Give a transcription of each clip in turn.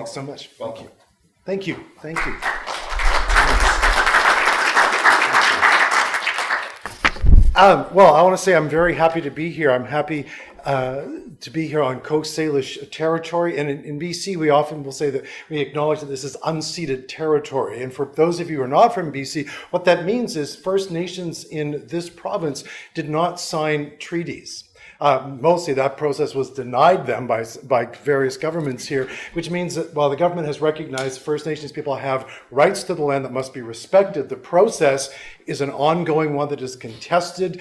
Thanks so much. Welcome. Thank you. Thank you. Well, I want to say I'm very happy to be here. I'm happy to be here on Coast Salish territory. And in BC, we often will say that we acknowledge that this is unceded territory. And for those of you who are not from BC, what that means is First Nations in this province did not sign treaties. Mostly that process was denied them by various governments here, which means that while the government has recognized First Nations people have rights to the land that must be respected, the process is an ongoing one that is contested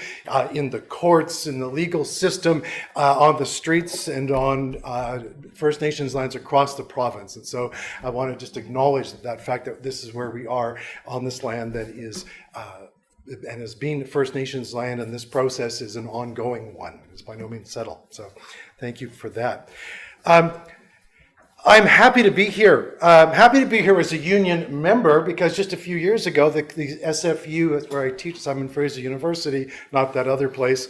in the courts, in the legal system, on the streets, and on First Nations lands across the province. And so I want to just acknowledge that fact that this is where we are on this land that is and as being First Nations land, and this process is an ongoing one. It's by no means settled. So thank you for that. I'm happy to be here. I'm happy to be here as a union member because just a few years ago, the SFU, where I teach, Simon Fraser University, not that other place,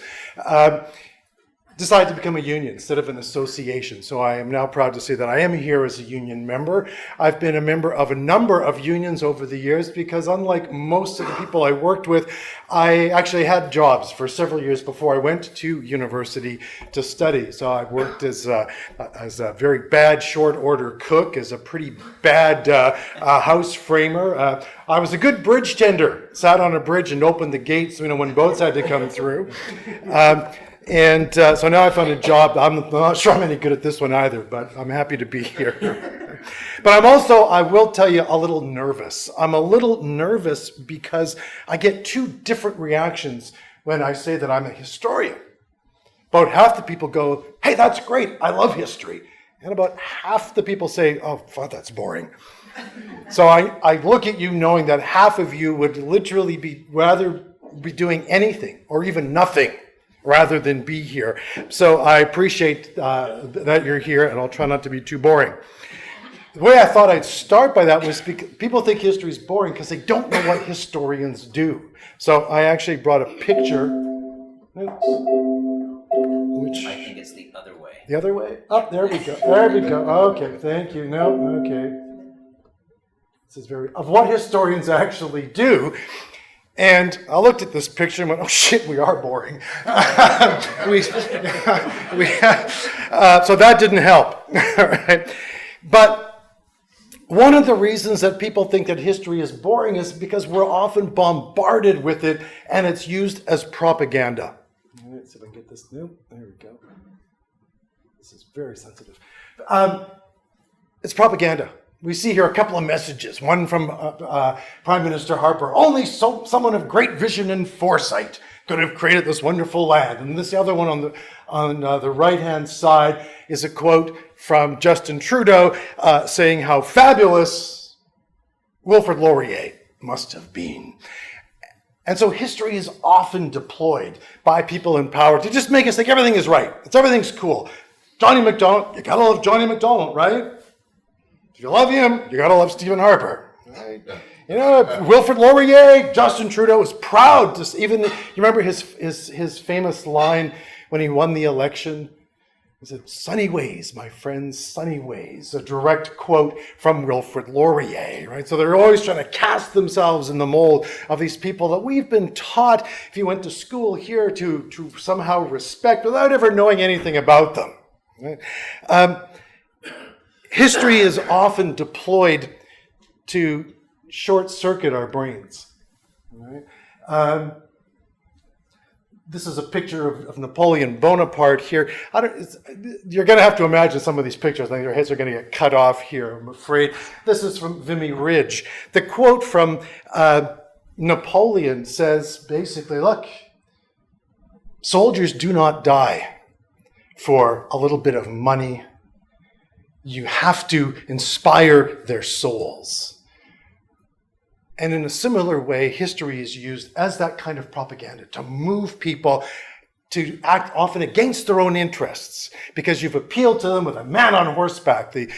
decided to become a union instead of an association. So I am now proud to say that I am here as a union member. I've been a member of a number of unions over the years because unlike most of the people I worked with, I actually had jobs for several years before I went to university to study. So I worked as a very bad short order cook, as a pretty bad house framer. I was a good bridge tender, sat on a bridge and opened the gates, when boats had to come through. And so now I found a job. I'm not sure I'm any good at this one either, but I'm happy to be here. But I'm also, I will tell you, a little nervous. I'm a little nervous because I get two different reactions when I say that I'm a historian. About half the people go, hey, that's great, I love history. And about half the people say, oh, fuck, that's boring. So I look at you knowing that half of you would literally rather be doing anything or even nothing rather than be here. So I appreciate that you're here, and I'll try not to be too boring. The way I thought I'd start by that was because people think history is boring because they don't know what historians do. So I actually brought a picture. Which, I think it's the other way. The other way? Oh, there we go. There we go. Okay, thank you. No, okay. This is of what historians actually do. And I looked at this picture and went, oh shit, we are boring. So that didn't help. Right? But one of the reasons that people think that history is boring is because we're often bombarded with it and it's used as propaganda. Let's see if I can get this. Nope, there we go. This is very sensitive. It's propaganda. We see here a couple of messages. One from Prime Minister Harper. Only someone of great vision and foresight could have created this wonderful land. And this other one on the right-hand side is a quote from Justin Trudeau saying how fabulous Wilfrid Laurier must have been. And so history is often deployed by people in power to just make us think everything is right. Everything's cool. Johnny Mcdonald, you gotta love Johnny Mcdonald, right? If you love him, you gotta love Stephen Harper. Right? Wilfrid Laurier, Justin Trudeau was proud to even. You remember his famous line when he won the election? He said, "Sunny ways, my friends, sunny ways." A direct quote from Wilfrid Laurier, right? So they're always trying to cast themselves in the mold of these people that we've been taught, if you went to school here, to somehow respect without ever knowing anything about them. Right? History is often deployed to short-circuit our brains. Right? This is a picture of Napoleon Bonaparte here. You're going to have to imagine some of these pictures. I think your heads are going to get cut off here, I'm afraid. This is from Vimy Ridge. The quote from Napoleon says basically, look, soldiers do not die for a little bit of money. You have to inspire their souls. And in a similar way, history is used as that kind of propaganda to move people to act often against their own interests because you've appealed to them with a man on horseback, the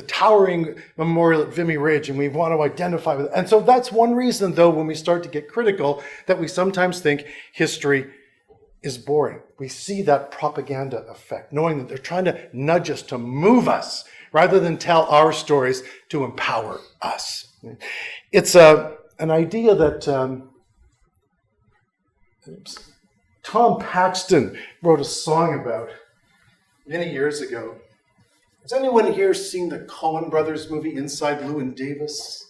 towering memorial at Vimy Ridge, and we want to identify with it. And so that's one reason, though, when we start to get critical, that we sometimes think history is boring. We see that propaganda effect, knowing that they're trying to nudge us to move us rather than tell our stories to empower us. It's an idea that Tom Paxton wrote a song about many years ago. Has anyone here seen the Coen Brothers movie Inside Llewyn Davis?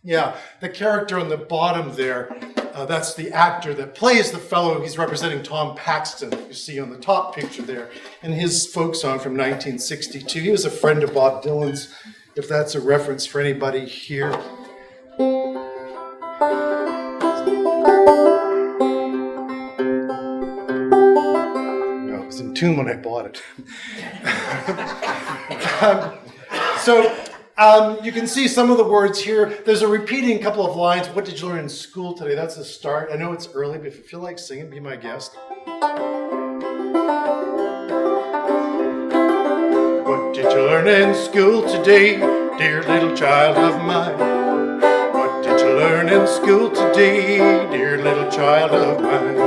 Yeah, the character on the bottom there, that's the actor that plays the fellow. He's representing Tom Paxton, you see on the top picture there, and his folk song from 1962. He was a friend of Bob Dylan's, if that's a reference for anybody here. No, it was in tune when I bought it. You can see some of the words here. There's a repeating couple of lines. What did you learn in school today? That's the start. I know it's early, but if you feel like singing, be my guest. What did you learn in school today, dear little child of mine? What did you learn in school today, dear little child of mine?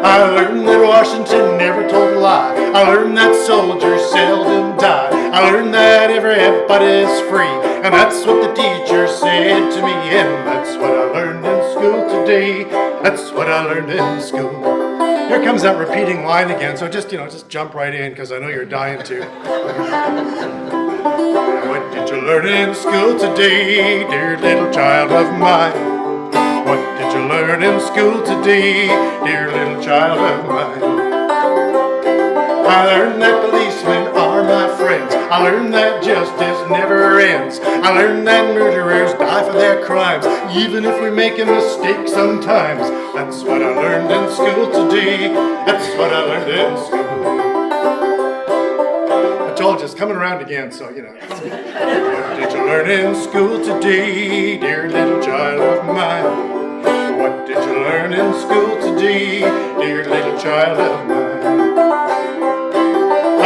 I learned that Washington never told a lie. I learned that soldiers seldom die. I learned that everybody's free. And that's what the teacher said to me. And that's what I learned in school today. That's what I learned in school. Here comes that repeating line again. So just jump right in because I know you're dying to. What did you learn in school today, dear little child of mine? What did you learn in school today, dear little child of mine? I learned that policemen are my friends. I learned that justice never ends. I learned that murderers die for their crimes, even if we make a mistake sometimes. That's what I learned in school today. That's what I learned in school. I told you, it's coming around again, so you know. What did you learn in school today, dear little child of mine? What did you learn in school today, dear little child of mine?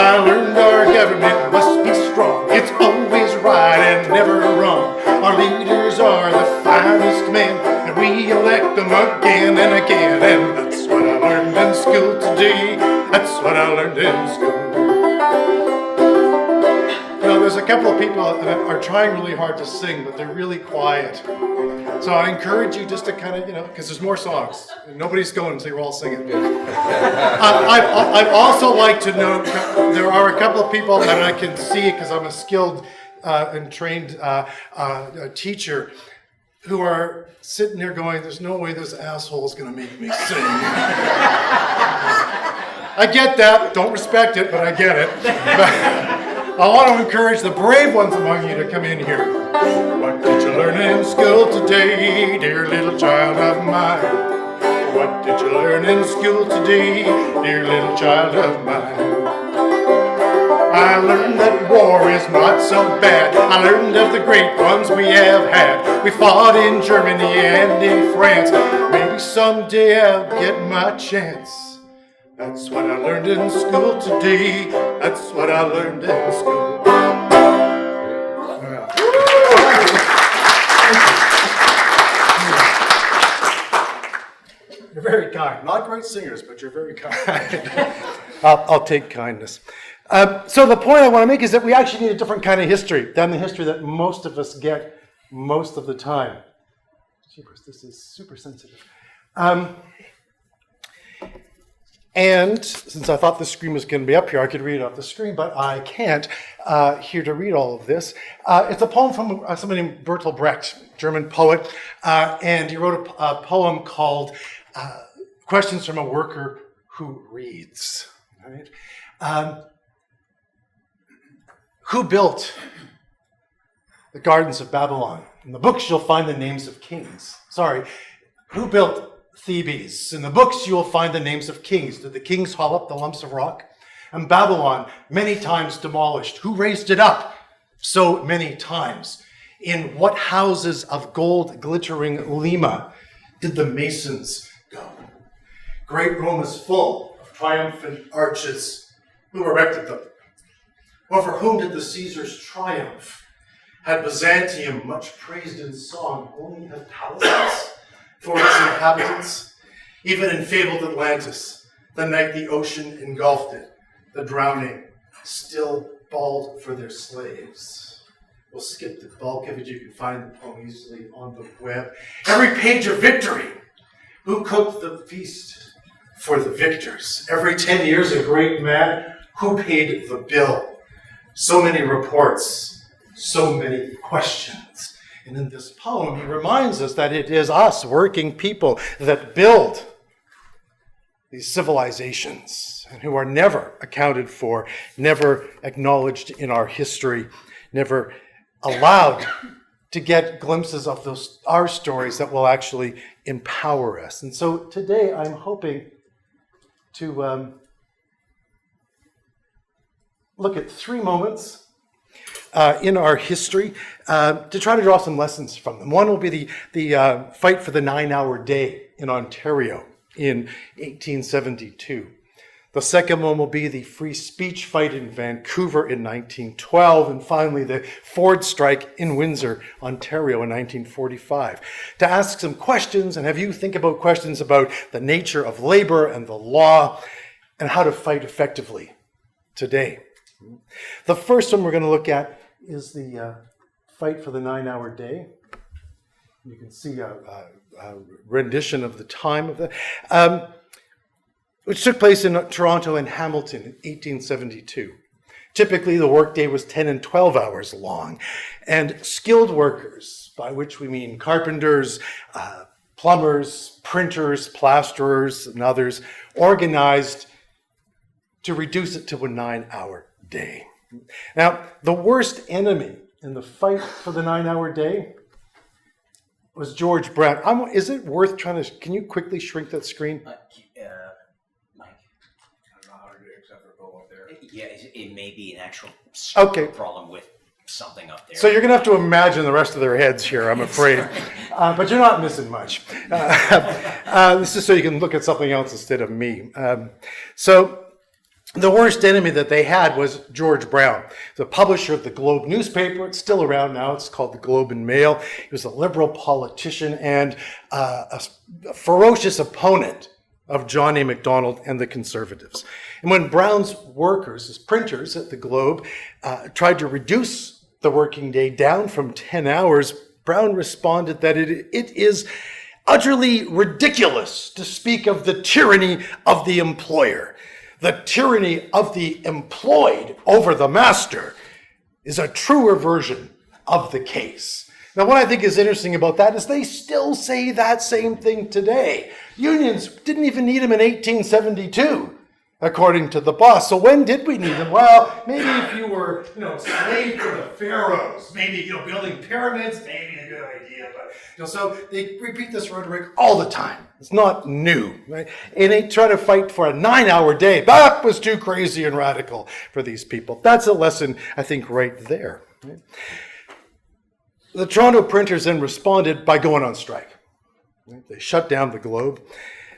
I learned our government must be strong. It's always right and never wrong. Our leaders are the finest men, and we elect them again and again. And that's what I learned in school today. That's what I learned in school. There's a couple of people that are trying really hard to sing, but they're really quiet. So I encourage you just to kind of, because there's more songs. Nobody's going until you're all singing. I'd also like to note there are a couple of people that I can see, because I'm a skilled and trained teacher, who are sitting there going, there's no way this asshole is going to make me sing. I get that. Don't respect it, but I get it. I want to encourage the brave ones among you to come in here. What did you learn in school today, dear little child of mine? What did you learn in school today, dear little child of mine? I learned that war is not so bad. I learned of the great ones we have had. We fought in Germany and in France. Maybe someday I'll get my chance. That's what I learned in school today. That's what I learned in school. You're very kind. Not great singers, but you're very kind. I'll take kindness. So the point I want to make is that we actually need a different kind of history than the history that most of us get most of the time. Jeepers, this is super sensitive. And since I thought the screen was going to be up here, I could read it off the screen, but I can't here to read all of this. It's a poem from somebody named Bertolt Brecht, German poet, and he wrote a poem called Questions from a Worker Who Reads. Right? Who built the gardens of Babylon? In the books, you'll find the names of kings. Who built Thebes? In the books, you will find the names of kings. Did the kings haul up the lumps of rock? And Babylon, many times demolished. Who raised it up so many times? In what houses of gold glittering Lima did the masons go? Great Rome is full of triumphant arches. Who erected them? Or for whom did the Caesars triumph? Had Byzantium, much praised in song, only had palaces for its inhabitants? Even in fabled Atlantis, the night the ocean engulfed it, the drowning still bawled for their slaves. We'll skip the bulk of it. You can find the poem easily on the web. Every page of victory. Who cooked the feast for the victors? Every 10 years, a great man. Who paid the bill? So many reports, so many questions. And in this poem, he reminds us that it is us, working people, that build these civilizations and who are never accounted for, never acknowledged in our history, never allowed to get glimpses of our stories that will actually empower us. And so today I'm hoping to look at 3 moments in our history to try to draw some lessons from them. One will be the fight for the 9-hour day in Ontario in 1872. The second one will be the free speech fight in Vancouver in 1912, and finally the Ford strike in Windsor, Ontario in 1945. To ask some questions and have you think about questions about the nature of labor and the law and how to fight effectively today. The first one we're going to look at is the fight for the 9-hour day. You can see a rendition of the time of that. Which took place in Toronto and Hamilton in 1872. Typically, the workday was 10 and 12 hours long, and skilled workers, by which we mean carpenters, plumbers, printers, plasterers, and others, organized to reduce it to a 9-hour day. Now, the worst enemy in the fight for the 9-hour day was George Brown. Is it worth trying to, can you quickly shrink that screen? Yeah, it may be an actual problem with something up there. So you're going to have to imagine the rest of their heads here, I'm afraid. But you're not missing much. This is so you can look at something else instead of me. So the worst enemy that they had was George Brown, the publisher of the Globe newspaper. It's still around now. It's called the Globe and Mail. He was a liberal politician and a ferocious opponent of John A. Mcdonald and the Conservatives. And when Brown's workers, his printers at the Globe, tried to reduce the working day down from 10 hours, Brown responded that it is utterly ridiculous to speak of the tyranny of the employer. The tyranny of the employed over the master is a truer version of the case. Now, what I think is interesting about that is they still say that same thing today. Unions didn't even need them in 1872, according to the boss. So when did we need them? Well, maybe if you were, slave to the pharaohs, maybe, building pyramids, maybe a good idea. But, so they repeat this rhetoric all the time. It's not new, right? And they try to fight for a 9-hour day. That was too crazy and radical for these people. That's a lesson, I think, right there. Right? The Toronto printers then responded by going on strike. They shut down the Globe.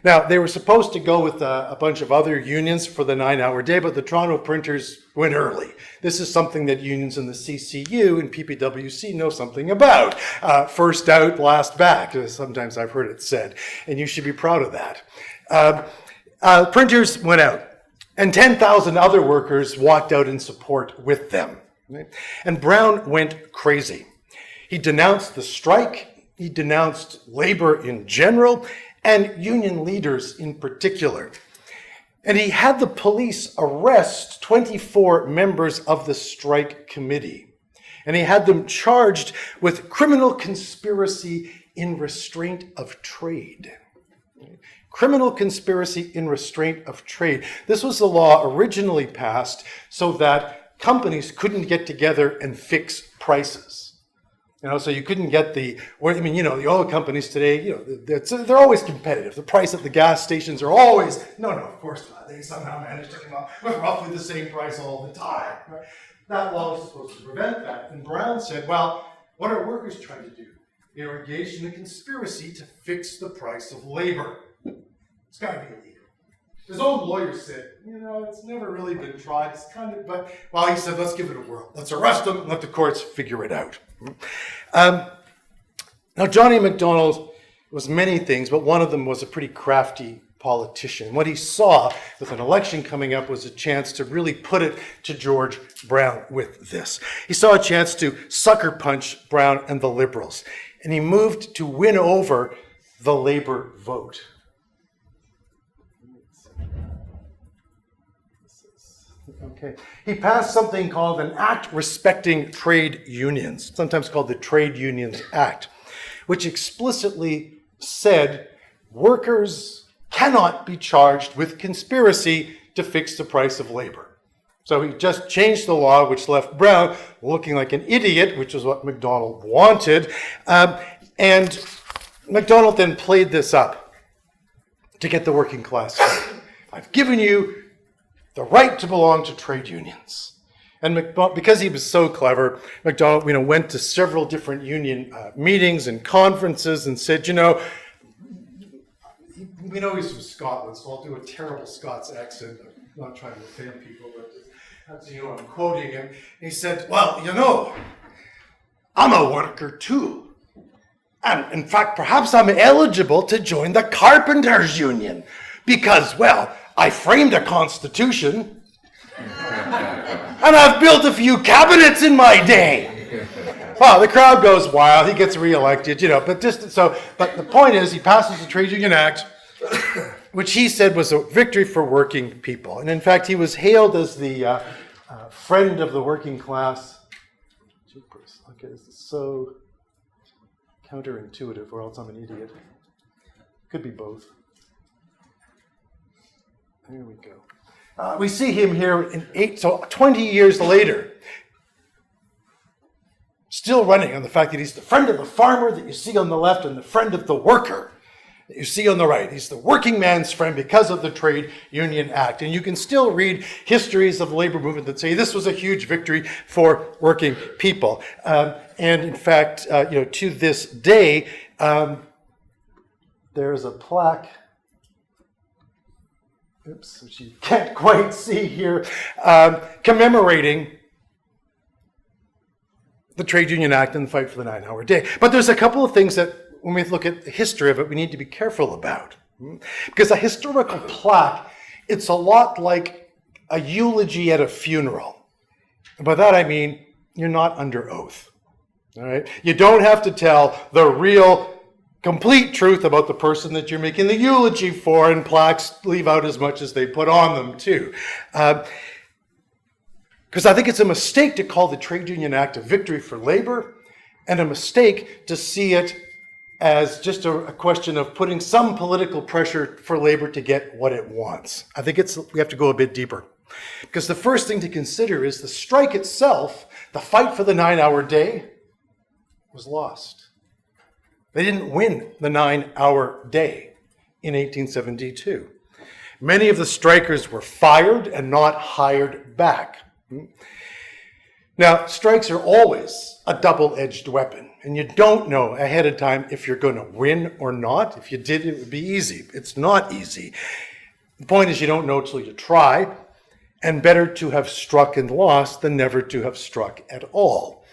Now, they were supposed to go with a bunch of other unions for the 9-hour day, but the Toronto printers went early. This is something that unions in the CCU and PPWC know something about. First out, last back, as sometimes I've heard it said, and you should be proud of that. Printers went out, and 10,000 other workers walked out in support with them. Right? And Brown went crazy. He denounced the strike, he denounced labor in general, and union leaders in particular. And he had the police arrest 24 members of the strike committee. And he had them charged with criminal conspiracy in restraint of trade. Criminal conspiracy in restraint of trade. This was the law originally passed so that companies couldn't get together and fix prices. So you couldn't get the oil companies today, they're always competitive. The price at the gas stations are always, no, of course not. They somehow manage to come up with roughly the same price all the time. Right? That law was supposed to prevent that. And Brown said, well, what are workers trying to do? They are engaged in a conspiracy to fix the price of labor. It's got to be illegal. His own lawyer said, it's never really been tried. It's he said, let's give it a whirl. Let's arrest them and let the courts figure it out. Now, John A. Macdonald was many things, but one of them was a pretty crafty politician. What he saw with an election coming up was a chance to really put it to George Brown with this. He saw a chance to sucker punch Brown and the Liberals, and he moved to win over the Labour vote. Okay. He passed something called an Act Respecting Trade Unions, sometimes called the Trade Unions Act, which explicitly said workers cannot be charged with conspiracy to fix the price of labor. So he just changed the law, which left Brown looking like an idiot, which is what Mcdonald wanted. And Mcdonald then played this up to get the working class. I've given you the right to belong to trade unions. And because he was so clever, Mcdonald went to several different union meetings and conferences and said, we know he's from Scotland, so I'll do a terrible Scots accent. I'm not trying to offend people, but I'm quoting him. He said, well, I'm a worker too. And in fact, perhaps I'm eligible to join the Carpenters Union because, I framed a constitution and I've built a few cabinets in my day. Well, the crowd goes wild. He gets reelected, but the point is he passes the Trade Union Act, which he said was a victory for working people. And in fact, he was hailed as the friend of the working class. Okay, this is so counterintuitive, or else I'm an idiot. Could be both. There we go. We see him here 20 years later, still running on the fact that he's the friend of the farmer that you see on the left and the friend of the worker that you see on the right. He's the working man's friend because of the Trade Union Act. And you can still read histories of the labor movement that say this was a huge victory for working people. And in fact, to this day, there's a plaque, which you can't quite see here, commemorating the Trade Union Act and the fight for the 9-hour day. But there's a couple of things that, when we look at the history of it, we need to be careful about. Because a historical plaque, it's a lot like a eulogy at a funeral. And by that I mean, you're not under oath. All right? You don't have to tell the real complete truth about the person that you're making the eulogy for, and plaques leave out as much as they put on them too. Because I think it's a mistake to call the Trade Union Act a victory for labor, and a mistake to see it as just a question of putting some political pressure for labor to get what it wants. I think we have to go a bit deeper. Because the first thing to consider is the strike itself, the fight for the 9-hour day, was lost. They didn't win the 9-hour day in 1872. Many of the strikers were fired and not hired back. Now, strikes are always a double-edged weapon, and you don't know ahead of time if you're going to win or not. If you did, it would be easy. It's not easy. The point is you don't know till you try, and better to have struck and lost than never to have struck at all.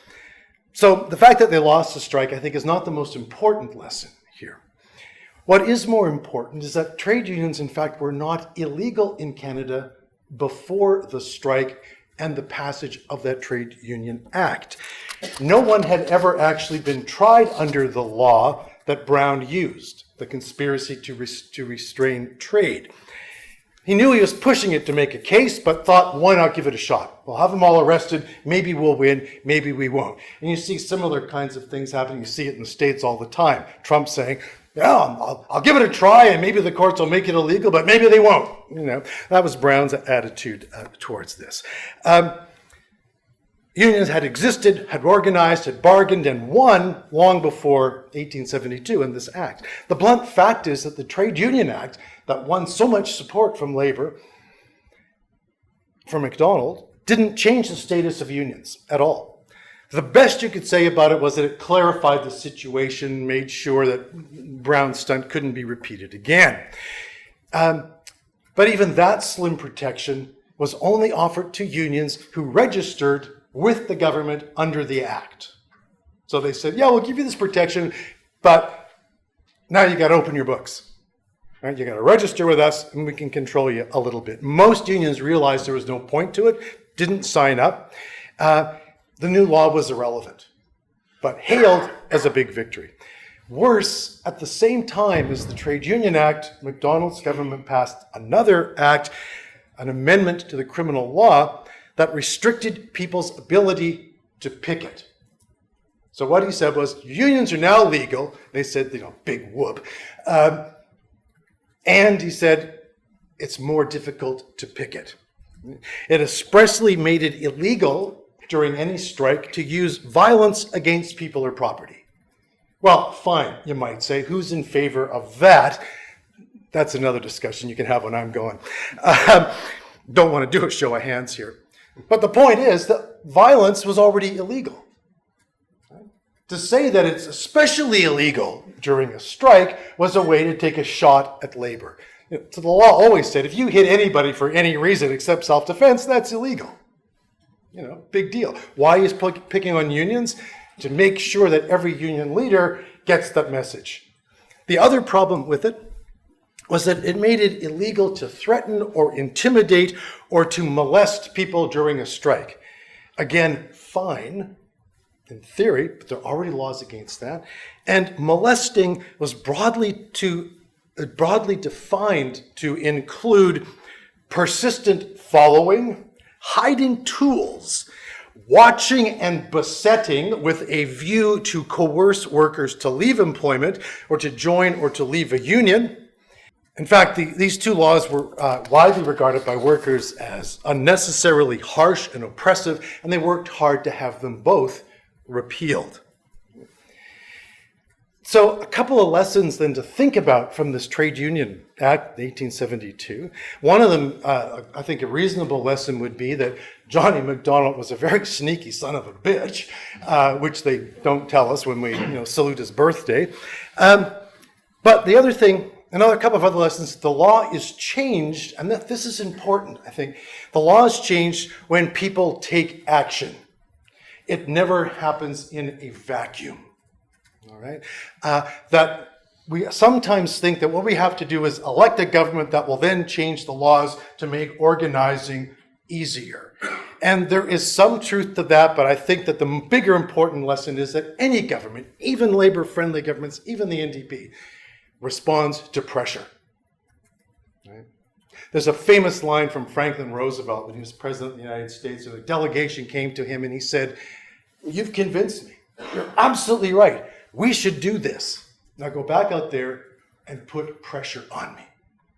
So the fact that they lost the strike, I think, is not the most important lesson here. What is more important is that trade unions, in fact, were not illegal in Canada before the strike and the passage of that Trade Union Act. No one had ever actually been tried under the law that Brown used, the conspiracy to restrain trade. He knew he was pushing it to make a case, but thought, why not give it a shot? We'll have them all arrested. Maybe we'll win. Maybe we won't. And you see similar kinds of things happening. You see it in the States all the time. Trump saying, yeah, I'll give it a try, and maybe the courts will make it illegal, but maybe they won't. That was Brown's attitude towards this. Unions had existed, had organized, had bargained, and won long before 1872 in this act. The blunt fact is that the Trade Union Act that won so much support from labor, from Mcdonald, didn't change the status of unions at all. The best you could say about it was that it clarified the situation, made sure that Brown's stunt couldn't be repeated again. But even that slim protection was only offered to unions who registered with the government under the act. So they said, yeah, we'll give you this protection, but now you got to open your books. Right? You got to register with us and we can control you a little bit. Most unions realized there was no point to it, didn't sign up. The new law was irrelevant, but hailed as a big victory. Worse, at the same time as the Trade Union Act, Mcdonald's government passed another act, an amendment to the criminal law that restricted people's ability to picket. So what he said was, unions are now legal. They said, big whoop. And he said, it's more difficult to picket. It expressly made it illegal during any strike to use violence against people or property. Well, fine, you might say. Who's in favor of that? That's another discussion you can have when I'm going. Don't want to do a show of hands here. But the point is that violence was already illegal. To say that it's especially illegal during a strike was a way to take a shot at labor. So the law always said if you hit anybody for any reason except self-defense, that's illegal. Big deal. Why is picking on unions? To make sure that every union leader gets that message. The other problem with it was that it made it illegal to threaten or intimidate or to molest people during a strike. Again, fine in theory, but there are already laws against that. And molesting was broadly defined to include persistent following, hiding tools, watching and besetting with a view to coerce workers to leave employment or to join or to leave a union. In fact, these two laws were widely regarded by workers as unnecessarily harsh and oppressive, and they worked hard to have them both repealed. So a couple of lessons then to think about from this Trade Union Act, 1872. One of them, I think a reasonable lesson would be that Johnny Mcdonald was a very sneaky son of a bitch, which they don't tell us when we salute his birthday. But the other thing, another couple of other lessons, the law is changed, and this is important, I think. The law is changed when people take action. It never happens in a vacuum. All right? That we sometimes think that what we have to do is elect a government that will then change the laws to make organizing easier. And there is some truth to that, but I think that the bigger important lesson is that any government, even labor-friendly governments, even the NDP, responds to pressure. Right? There's a famous line from Franklin Roosevelt when he was president of the United States, and a delegation came to him and he said, "You've convinced me. You're absolutely right. We should do this. Now go back out there and put pressure on me.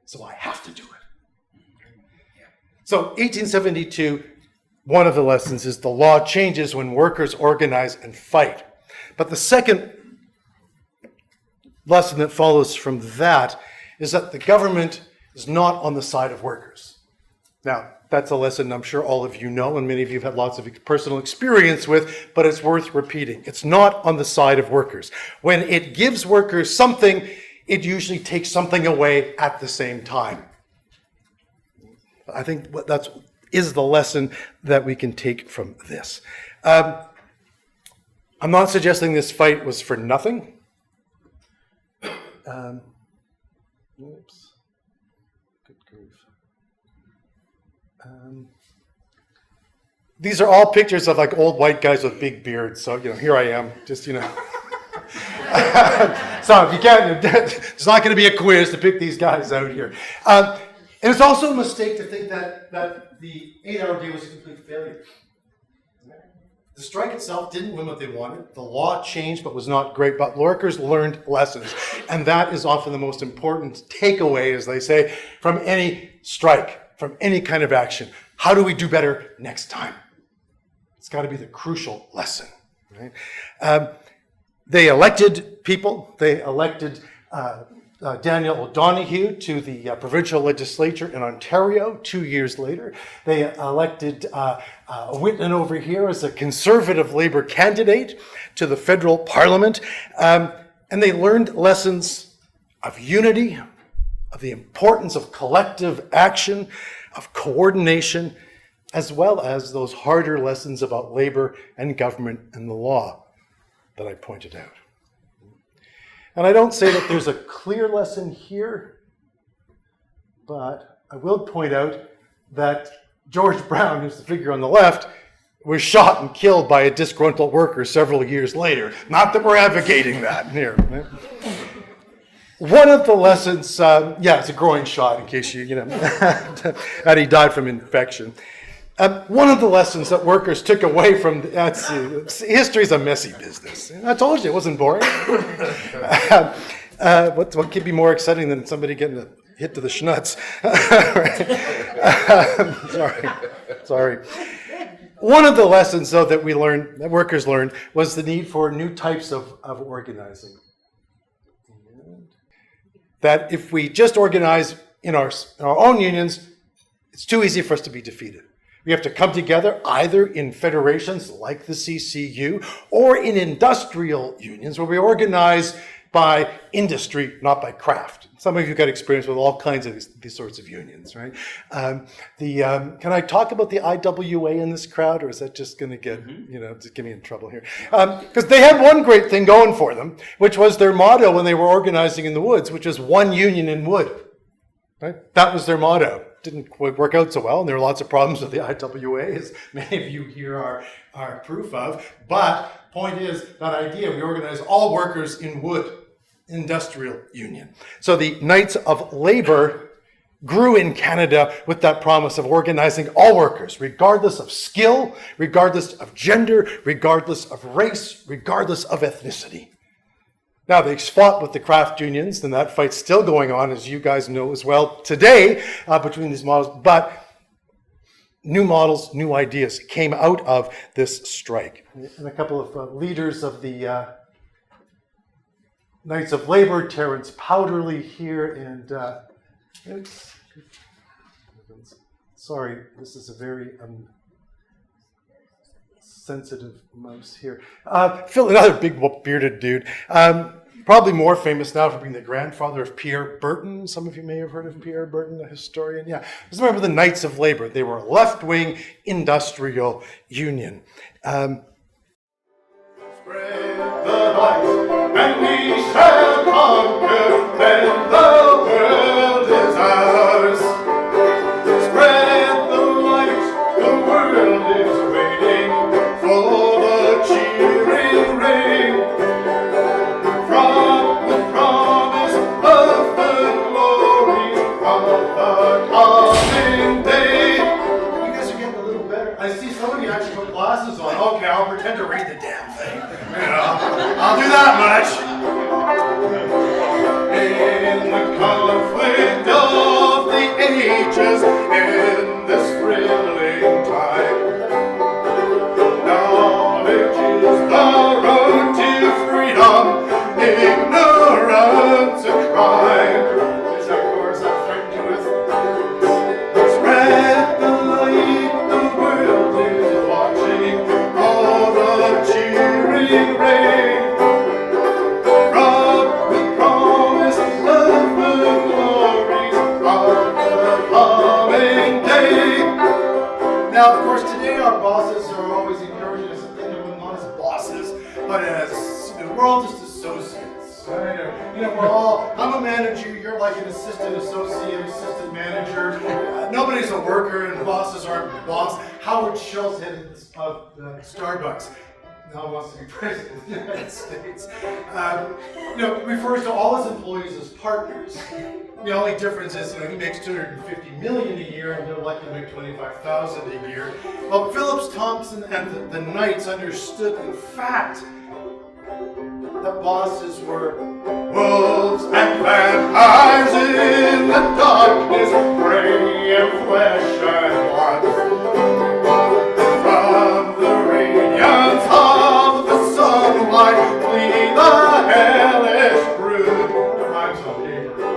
So I have to do it." So 1872, one of the lessons is the law changes when workers organize and fight. But the second lesson that follows from that is that the government is not on the side of workers. Now, that's a lesson I'm sure all of you know, and many of you have had lots of personal experience with, but it's worth repeating. It's not on the side of workers. When it gives workers something, it usually takes something away at the same time. I think that is the lesson that we can take from this. I'm not suggesting this fight was for nothing. Oops. Good grief. These are all pictures of like old white guys with big beards. So, here I am, just, So if you can't, it's not going to be a quiz to pick these guys out here. And it's also a mistake to think that the 8-hour day was a complete failure. The strike itself didn't win what they wanted. The law changed, but was not great. But workers learned lessons. And that is often the most important takeaway, as they say, from any strike, from any kind of action. How do we do better next time? It's got to be the crucial lesson. Right? They elected people. They elected Daniel O'Donoghue to the provincial legislature in Ontario 2 years later. They elected Whitman over here as a conservative Labour candidate to the federal parliament. And they learned lessons of unity, of the importance of collective action, of coordination, as well as those harder lessons about labor and government and the law that I pointed out. And I don't say that there's a clear lesson here, But I will point out that George Brown, who's the figure on the left, was shot and killed by a disgruntled worker several years later. Not that we're advocating that here. Right? One of the lessons, it's a groin shot in case you know, and he died from infection. One of the lessons that workers took away from, history's a messy business. I told you it wasn't boring. What could be more exciting than somebody getting a hit to the schnutz? Sorry. One of the lessons, though, that workers learned, was the need for new types of organizing. That if we just organize in our own unions, it's too easy for us to be defeated. We have to come together either in federations like the CCU or in industrial unions where we organize by industry, not by craft. Some of you got experience with all kinds of these sorts of unions, right? Can I talk about the IWA in this crowd, or is that just going to get, just get me in trouble here? Because they had one great thing going for them, which was their motto when they were organizing in the woods, which is one union in wood, right? That was their motto. Didn't quite work out so well, and there are lots of problems with the IWA, as many of you here are proof of. But point is, that idea, we organize all workers in wood, industrial union. So the Knights of Labour grew in Canada with that promise of organizing all workers, regardless of skill, regardless of gender, regardless of race, regardless of ethnicity. Now, they fought with the craft unions, and that fight's still going on, as you guys know as well today, between these models. But new models, new ideas came out of this strike. And a couple of leaders of the Knights of Labour, Terence Powderly here, and sorry, this is a very sensitive mouse here. Phil, another big bearded dude. Probably more famous now for being the grandfather of Pierre Berton. Some of you may have heard of Pierre Berton, a historian. Yeah, just remember the Knights of Labour. They were a left-wing industrial union. Spread the light, and we shall conquer, then the world is ours. Spread the light, the world is waiting for the cheering rain. From the promise of the glory of the coming day. You guys are getting a little better. I see somebody actually put glasses on. Okay, I'll pretend to read the damn thing. I'll do that much. In the conflict of the ages, in this thrilling time, knowledge is the road to freedom, ignorance a crime. Is that chorus I threatened you with? Spread the light, the world is watching, all the cheering rain. From the promise of the glories of the coming day. Now, of course, today our bosses are always encouraging us to think of them not as bosses, but as, we're all just associates. Right? I'm a manager, you're like an assistant associate, assistant manager. Nobody's a worker, and bosses aren't boss. Howard Schultz, head of Starbucks, now wants to be president of the United States, refers to all his employees as partners. The only difference is, he makes $250 million a year, and they're likely to make $25,000 a year. Well, Phillips Thompson and the Knights understood, in fact, that bosses were wolves and vampires in the darkness, gray and flesh and blood. From the radiance of the sunlight, flee the hellish brood. Rhymes on paper.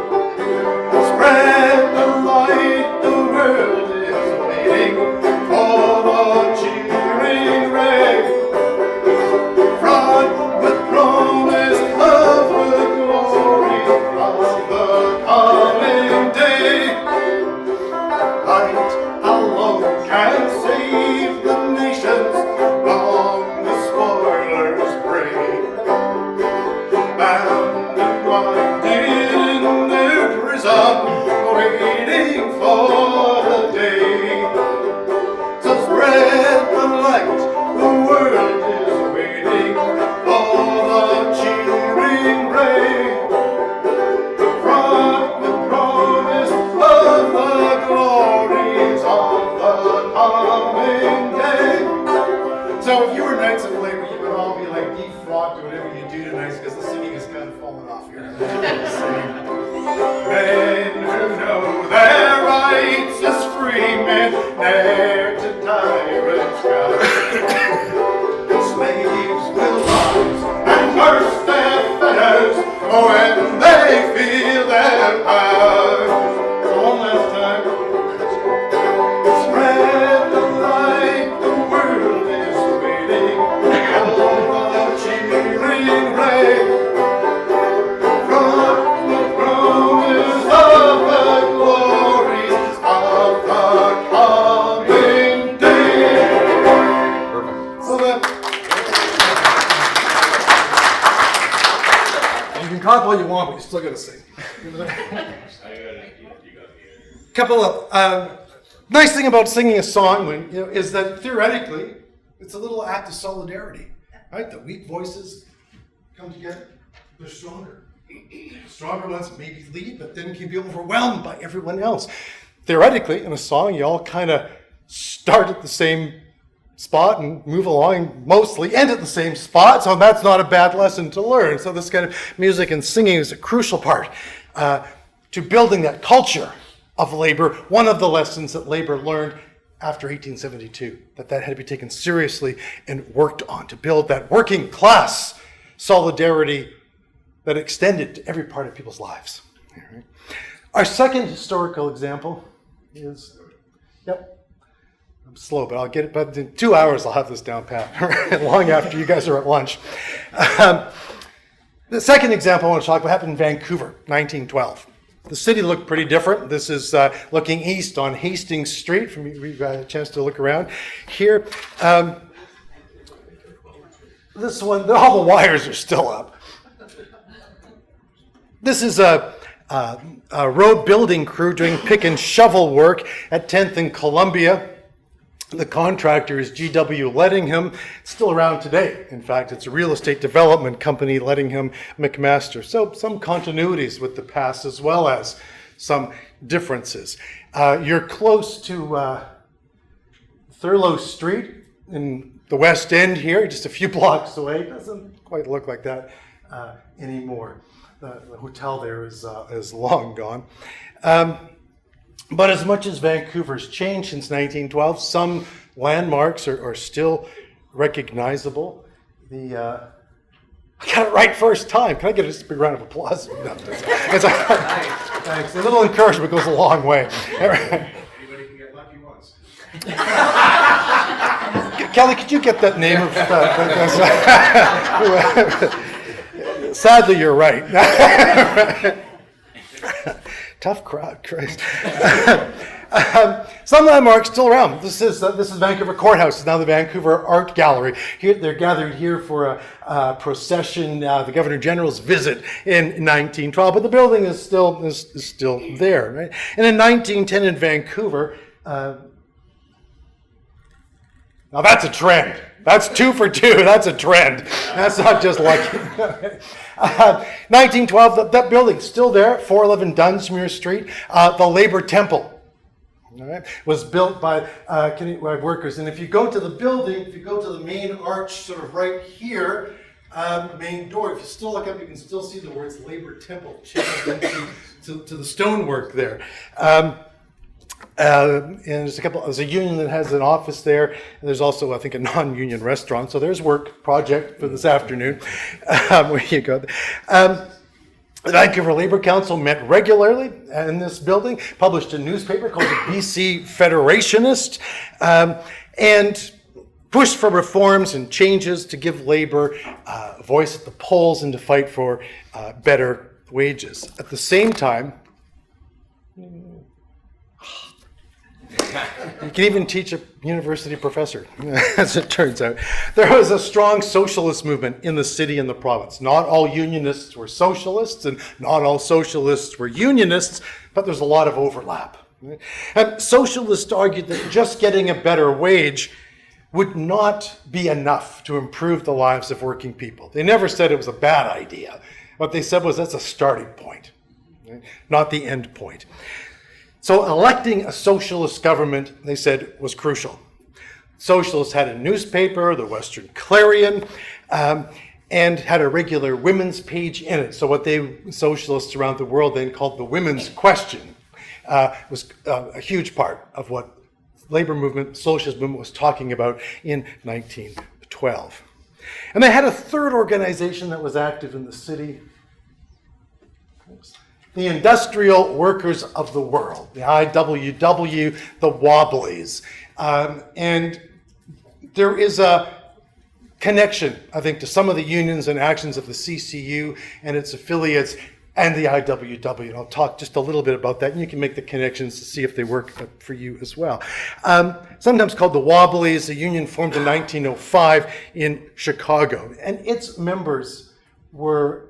Spread the light, the world is waiting for the cheering rain. Front with promise of the glory of the coming day. Light coming day. So if you were Knights of Labor, you would all be like defrocked or whatever you do tonight, because the singing is kind of falling off here. Men who know their rights as free men, ne'er to tyrants guide. Slaves will rise and burst their fetters when they feel their power. So one last time. Spread the light, the world is waiting. All the cheering rain from the promise of the glories of the coming day. So that you can clap all you want, but you still got to sing. Couple of nice thing about singing a song is that theoretically it's a little act of solidarity, right? The weak voices come together, they're stronger. The stronger ones maybe lead, but then can be overwhelmed by everyone else. Theoretically, in a song, you all kind of start at the same spot and move along, mostly end at the same spot, so that's not a bad lesson to learn. So this kind of music and singing is a crucial part to building that culture of labor. One of the lessons that labor learned after 1872, that had to be taken seriously and worked on to build that working class solidarity that extended to every part of people's lives. Our second historical example is, I'm slow, but I'll get it, but in 2 hours I'll have this down pat, long after you guys are at lunch. The second example I want to talk about happened in Vancouver, 1912. The city looked pretty different. This is looking east on Hastings Street. We've got a chance to look around here. This one, all the wires are still up. This is a road building crew doing pick and shovel work at 10th and Columbia. The contractor is G.W. Lettingham. It's still around today. In fact, it's a real estate development company, Lettingham McMaster. So some continuities with the past as well as some differences. You're close to Thurlow Street in the West End here, just a few blocks away. It doesn't quite look like that anymore. The hotel there is long gone. But as much as Vancouver's changed since 1912, some landmarks are still recognizable. I got it right first time. Can I get a big round of applause? No, thanks. A little encouragement goes a long way. Anybody can get lucky once. Kelly, could you get that name of... Sadly, you're right. Tough crowd, Christ. Some landmarks still around. This is Vancouver Courthouse. It's now the Vancouver Art Gallery. Here, they're gathered here for a procession, the Governor General's visit in 1912. But the building is still there, right? And in 1910 in Vancouver, now that's a trend. That's 2 for 2. That's a trend. That's not just lucky. 1912, that building's still there, 411 Dunsmuir Street. The Labor Temple, all right, was built by workers. And if you go to the building, if you go to the main arch sort of right here, main door, if you still look up, you can still see the words Labor Temple chiseled into the stonework there. And there's a union that has an office there, and there's also, I think, a non-union restaurant. So there's work project for this afternoon. Where you go. The Vancouver Labour Council met regularly in this building, published a newspaper called the BC Federationist, and pushed for reforms and changes to give labor a voice at the polls and to fight for better wages. At the same time, you can even teach a university professor, as it turns out. There was a strong socialist movement in the city and the province. Not all unionists were socialists, and not all socialists were unionists, but there's a lot of overlap. And socialists argued that just getting a better wage would not be enough to improve the lives of working people. They never said it was a bad idea. What they said was that's a starting point, not the end point. So electing a socialist government, they said, was crucial. Socialists had a newspaper, the Western Clarion, and had a regular women's page in it. So what socialists around the world then called the women's question was a huge part of what labor movement, socialist movement was talking about in 1912. And they had a third organization that was active in the city. The Industrial Workers of the World, the IWW, the Wobblies. And there is a connection, I think, to some of the unions and actions of the CCU and its affiliates and the IWW. And I'll talk just a little bit about that, and you can make the connections to see if they work for you as well. Sometimes called the Wobblies, a union formed in 1905 in Chicago. And its members were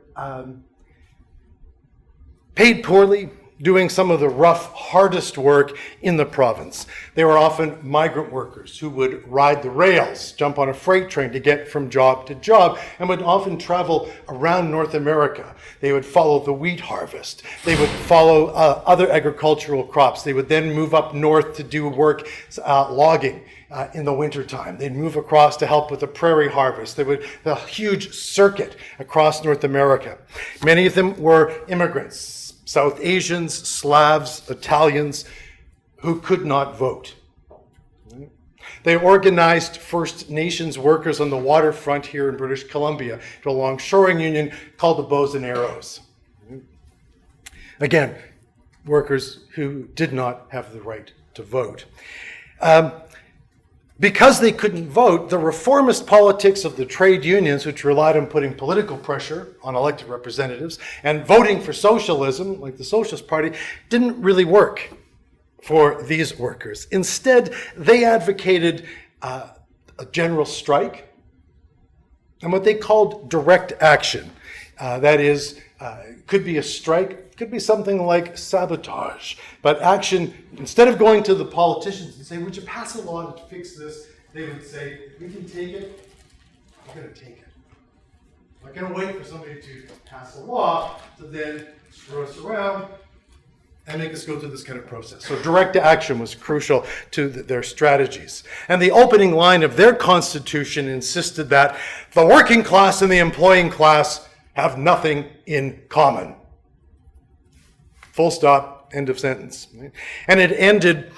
paid poorly, doing some of the rough, hardest work in the province. They were often migrant workers who would ride the rails, jump on a freight train to get from job to job, and would often travel around North America. They would follow the wheat harvest. They would follow other agricultural crops. They would then move up north to do work logging in the wintertime. They'd move across to help with the prairie harvest. They would a huge circuit across North America. Many of them were immigrants, South Asians, Slavs, Italians, who could not vote. They organized First Nations workers on the waterfront here in British Columbia to a longshoring union called the Bows and Arrows. Again, workers who did not have the right to vote. Because they couldn't vote, the reformist politics of the trade unions, which relied on putting political pressure on elected representatives and voting for socialism, like the Socialist Party, didn't really work for these workers. Instead, they advocated a general strike and what they called direct action. That is, it could be a strike, it could be something like sabotage. But action, instead of going to the politicians and saying, would you pass a law to fix this? They would say, if we can take it, we're going to take it. I'm not going to wait for somebody to pass a law to then screw us around and make us go through this kind of process. So direct action was crucial to their strategies. And the opening line of their constitution insisted that the working class and the employing class have nothing in common. Full stop, end of sentence. And it ended,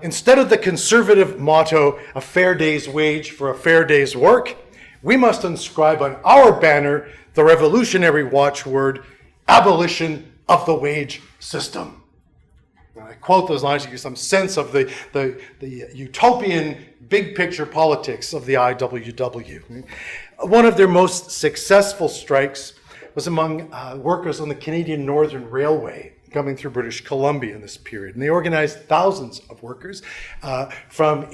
instead of the conservative motto, a fair day's wage for a fair day's work, we must inscribe on our banner the revolutionary watchword, abolition of the wage system. And I quote those lines to give you some sense of the utopian big picture politics of the IWW. One of their most successful strikes was among workers on the Canadian Northern Railway coming through British Columbia in this period. And they organized thousands of workers from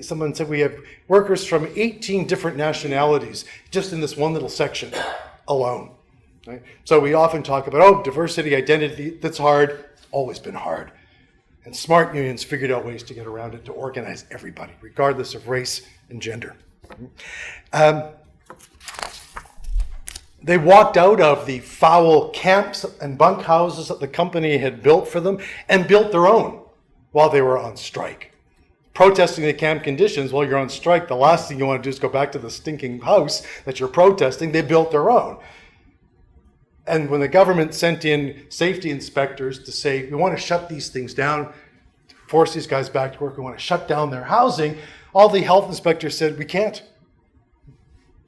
someone said we have workers from 18 different nationalities just in this one little section alone. Right? So we often talk about, diversity, identity, that's hard. It's always been hard. And smart unions figured out ways to get around it, to organize everybody, regardless of race and gender. They walked out of the foul camps and bunkhouses that the company had built for them and built their own while they were on strike. Protesting the camp conditions while you're on strike, the last thing you want to do is go back to the stinking house that you're protesting. They built their own. And when the government sent in safety inspectors to say, we want to shut these things down, force these guys back to work, we want to shut down their housing, all the health inspectors said, we can't.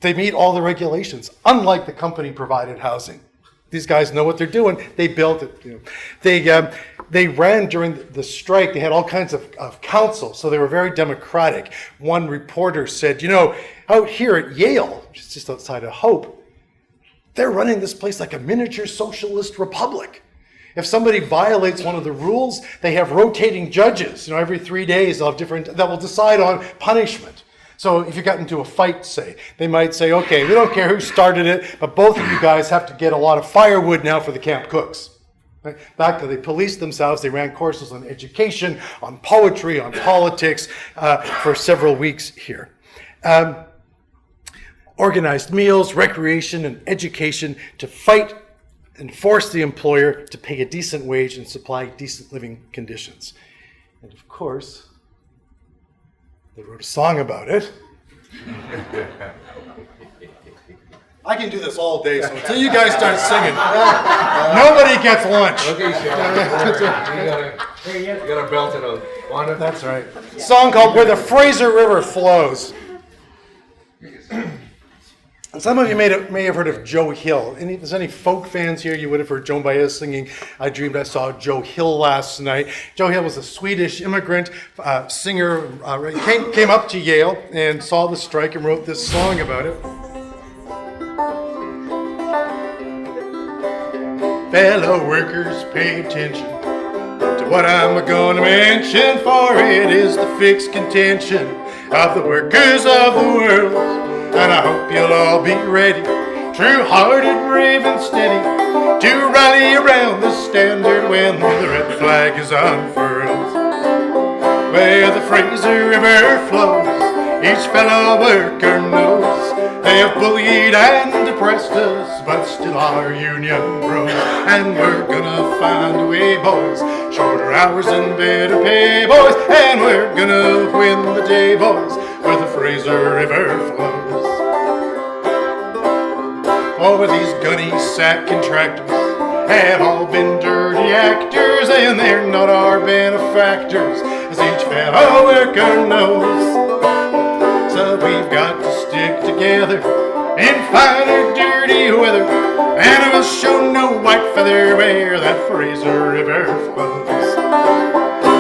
They meet all the regulations, unlike the company-provided housing. These guys know what they're doing. They built it. They ran during the strike. They had all kinds of counsel, so they were very democratic. One reporter said, out here at Yale, which is just outside of Hope, they're running this place like a miniature socialist republic. If somebody violates one of the rules, they have rotating judges. Every 3 days they'll have that will decide on punishment. So if you got into a fight, say, they might say, okay, we don't care who started it, but both of you guys have to get a lot of firewood now for the camp cooks. Right? Back to they policed themselves. They ran courses on education, on poetry, on politics for several weeks here. Organized meals, recreation, and education to fight and force the employer to pay a decent wage and supply decent living conditions. And of course, they wrote a song about it. I can do this all day, so until you guys start singing, nobody gets lunch. Okay, Sean, you gotta belt it out. That's right. A song called Where the Fraser River Flows. Some of you may have heard of Joe Hill. If there's any folk fans here, you would have heard Joan Baez singing I Dreamed I Saw Joe Hill last night. Joe Hill was a Swedish immigrant singer, came up to Yale and saw the strike and wrote this song about it. Fellow workers, pay attention to what I'm going to mention, for it is the fixed contention of the workers of the world. And I hope you'll all be ready, true-hearted, brave and steady, to rally around the standard when the red flag is unfurled. Where the Fraser River flows, each fellow worker knows they have bullied and oppressed us, but still our union grows. And we're gonna find a way, boys, shorter hours and better pay, boys, and we're gonna win the day, boys, where the Fraser River flows. Oh, these gunny sack contractors have all been dirty actors, and they're not our benefactors, as each fellow worker knows. So we've got to stick together in fine or dirty weather, and we'll show no white feather where that Fraser River flows.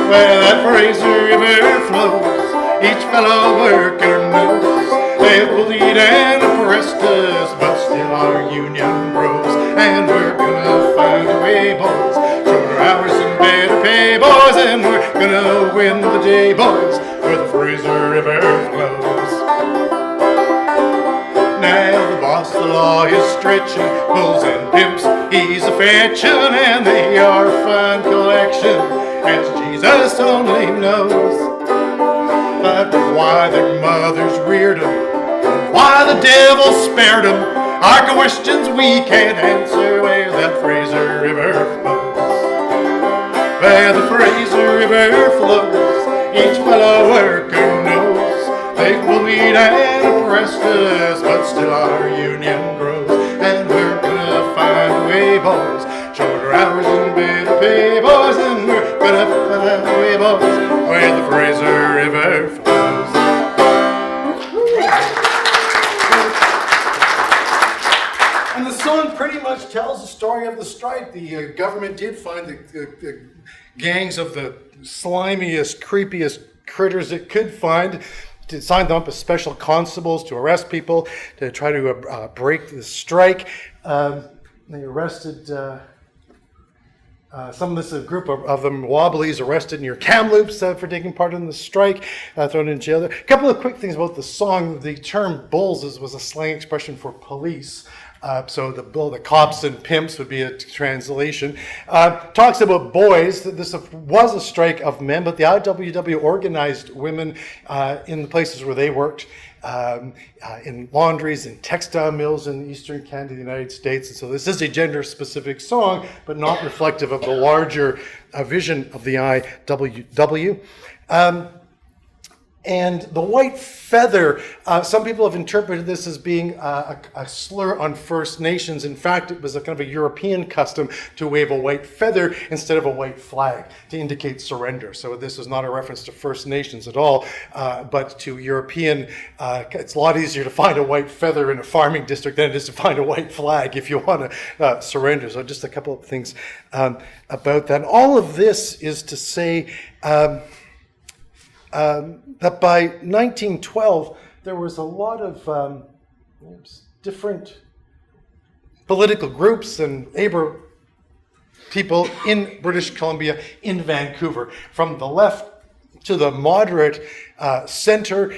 Where that Fraser River flows, each fellow worker knows they've bullied and oppressed us, but still our union grows. And we're gonna find a way, boys, shorter hours and better pay, boys, and we're gonna win the day, boys, where the Fraser River flows. Now the boss, the law is stretching, bulls and pimps he's a-fetching, and they are a fine collection, as Jesus only knows. But why their mothers reared them, why the devil spared them, are questions we can't answer where that Fraser River flows. Where the Fraser River flows, each fellow worker knows they've bullied and oppressed us, but still our union grows. And we're gonna find a way, boys, shorter hours and better pay, boys, and we're gonna find a way, boys, where the Fraser River flows. And the song pretty much tells the story of the strike. The government did find the gangs of the slimiest, creepiest critters it could find, to sign them up as special constables to arrest people, to try to break the strike. They arrested a group of them, Wobblies, arrested near Kamloops for taking part in the strike, thrown in jail. A couple of quick things about the song. The term bulls was a slang expression for police. So the cops and pimps would be a translation. Talks about boys. This was a strike of men, but the IWW organized women in the places where they worked, in laundries and textile mills in Eastern Canada, the United States. And so this is a gender-specific song, but not reflective of the larger vision of the IWW. And the white feather, some people have interpreted this as being a slur on First Nations. In fact, it was a kind of a European custom to wave a white feather instead of a white flag to indicate surrender. So this is not a reference to First Nations at all, but to European. It's a lot easier to find a white feather in a farming district than it is to find a white flag if you want to surrender. So just a couple of things about that. And all of this is to say that by 1912, there was a lot of different political groups and labor people in British Columbia, in Vancouver. From the left to the moderate center,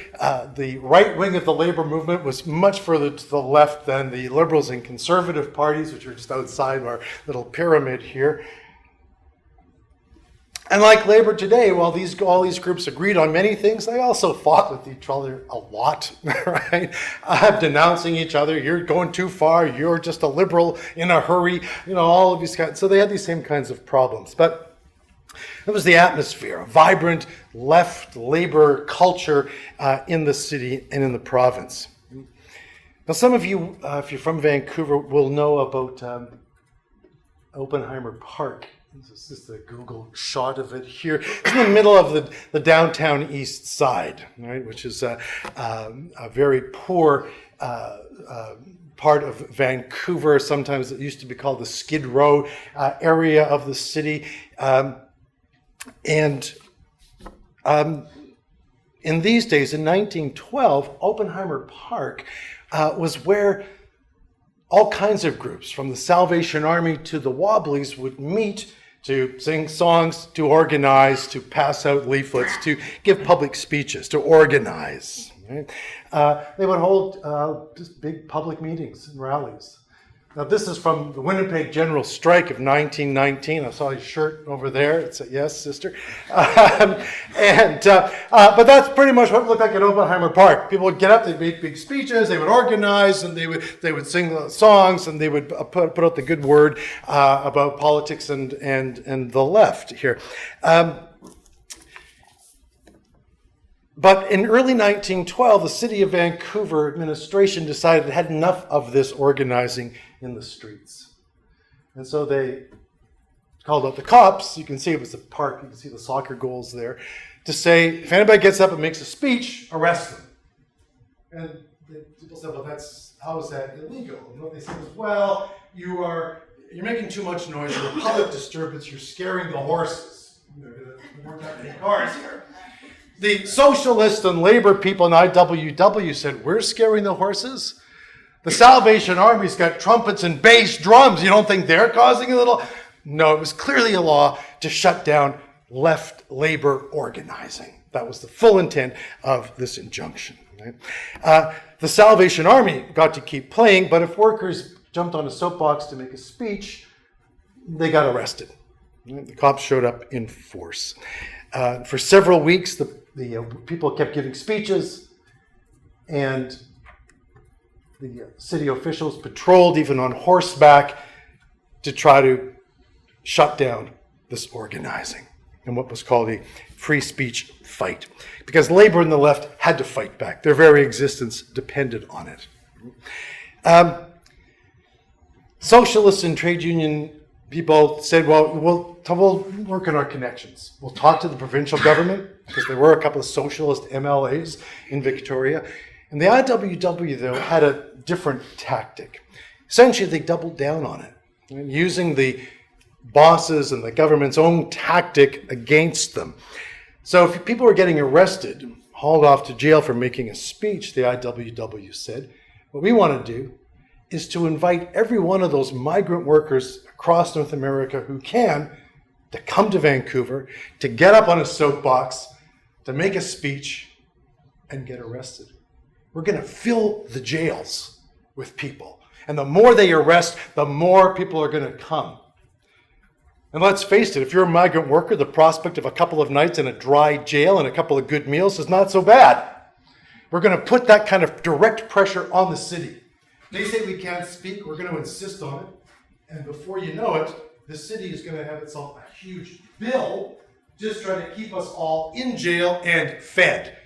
the right wing of the labor movement was much further to the left than the Liberals and Conservative parties, which are just outside our little pyramid here. And like labor today, while all these groups agreed on many things, they also fought with each other a lot, right? Denouncing each other. You're going too far. You're just a liberal in a hurry. All of these kinds. So they had these same kinds of problems. But it was the atmosphere, a vibrant left labor culture in the city and in the province. Now, some of you, if you're from Vancouver, will know about Oppenheimer Park. This is the Google shot of it here. It's in the middle of the downtown east side, right, which is a very poor part of Vancouver. Sometimes it used to be called the Skid Row area of the city. In these days, in 1912, Oppenheimer Park was where all kinds of groups, from the Salvation Army to the Wobblies, would meet to sing songs, to organize, to pass out leaflets, to give public speeches, to organize. Right? They would hold just big public meetings and rallies. Now, this is from the Winnipeg General Strike of 1919. I saw his shirt over there. It's a yes, sister. But that's pretty much what it looked like at Oppenheimer Park. People would get up, they'd make big speeches, they would organize, and they would sing songs, and they would put out the good word about politics and the left here. But in early 1912, the City of Vancouver administration decided it had enough of this organizing in the streets. And so they called out the cops. You can see it was a park. You can see the soccer goals there. To say, if anybody gets up and makes a speech, arrest them. And people said, well, how is that illegal? And what they said was, well, you're making too much noise. You're a public disturbance. You're scaring the horses. There weren't that many cars here. The socialists and labor people in IWW said, we're scaring the horses? The Salvation Army's got trumpets and bass drums. You don't think they're causing a little? No, it was clearly a law to shut down left labor organizing. That was the full intent of this injunction. Right? The Salvation Army got to keep playing, but if workers jumped on a soapbox to make a speech, they got arrested. Right? The cops showed up in force. For several weeks, the people kept giving speeches, and the city officials patrolled even on horseback to try to shut down this organizing and what was called a free speech fight. Because labor and the left had to fight back. Their very existence depended on it. Socialists and trade union people said, well, we'll work on our connections. We'll talk to the provincial government, because there were a couple of socialist MLAs in Victoria. And the IWW, though, had a different tactic. Essentially, they doubled down on it, using the bosses and the government's own tactic against them. So if people were getting arrested, hauled off to jail for making a speech, the IWW said, what we want to do is to invite every one of those migrant workers across North America who can to come to Vancouver, to get up on a soapbox, to make a speech, and get arrested. We're going to fill the jails with people. And the more they arrest, the more people are going to come. And let's face it, if you're a migrant worker, the prospect of a couple of nights in a dry jail and a couple of good meals is not so bad. We're going to put that kind of direct pressure on the city. They say we can't speak, we're going to insist on it. And before you know it, the city is going to have itself a huge bill just trying to keep us all in jail and fed.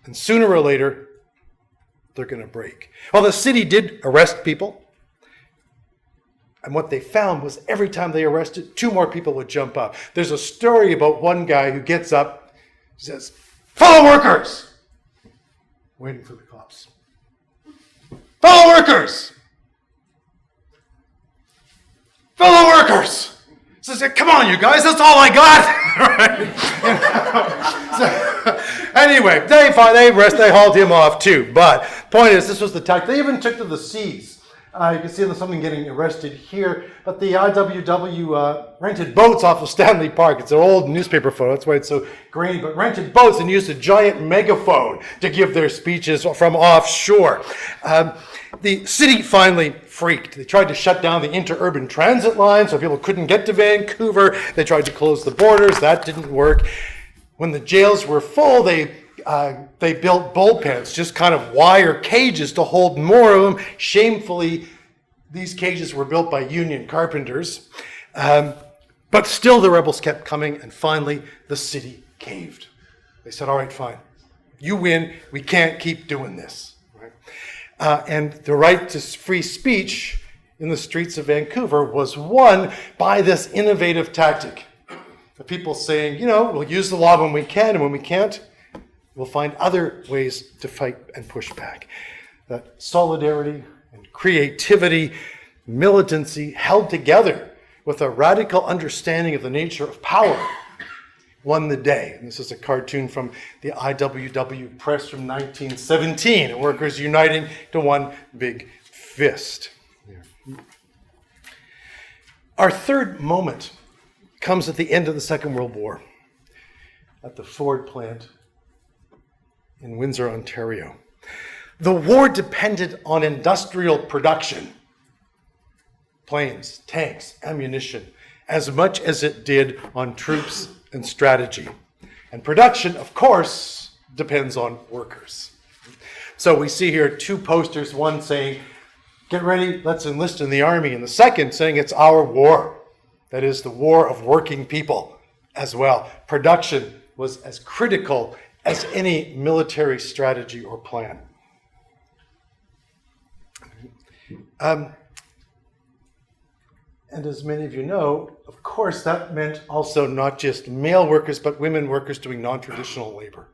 And sooner or later, they're going to break. Well, the city did arrest people. And what they found was every time they arrested, 2 more people would jump up. There's a story about one guy who gets up, says, fellow workers! Waiting for the cops. Fellow workers! Fellow workers! Says, come on, you guys, that's all I got! So, anyway, they hauled him off too. But point is, this was the tactic. They even took to the seas. You can see there's something getting arrested here. But the IWW rented boats off of Stanley Park. It's an old newspaper photo. That's why it's so grainy. But rented boats and used a giant megaphone to give their speeches from offshore. The city finally freaked. They tried to shut down the interurban transit line so people couldn't get to Vancouver. They tried to close the borders. That didn't work. When the jails were full, they built bullpens, just kind of wire cages to hold more of them. Shamefully, these cages were built by union carpenters. But still the rebels kept coming, and finally the city caved. They said, all right, fine. You win. We can't keep doing this. Right? And the right to free speech in the streets of Vancouver was won by this innovative tactic. The people saying, we'll use the law when we can, and when we can't, we'll find other ways to fight and push back. That solidarity and creativity, militancy held together with a radical understanding of the nature of power won the day. And this is a cartoon from the IWW press from 1917, workers uniting to one big fist. Our third moment comes at the end of the Second World War at the Ford plant in Windsor, Ontario. The war depended on industrial production, planes, tanks, ammunition, as much as it did on troops and strategy. And production, of course, depends on workers. So we see here two posters, one saying, get ready, let's enlist in the army, and the second saying it's our war. That is the war of working people as well. Production was as critical as any military strategy or plan. And as many of you know, of course, that meant also not just male workers, but women workers doing non-traditional labor.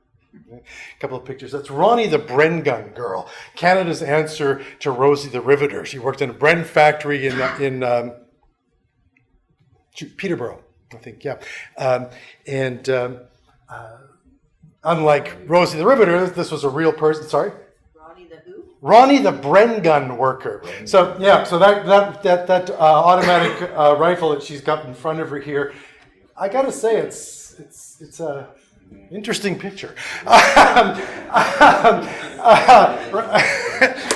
A couple of pictures. That's Ronnie the Bren gun girl, Canada's answer to Rosie the Riveter. She worked in a Bren factory in Peterborough, I think, yeah. Unlike Rosie the Riveter, this was a real person. Sorry? Ronnie the who? Ronnie the Bren gun worker. So yeah, so that automatic rifle that she's got in front of her here, I gotta say it's a interesting picture.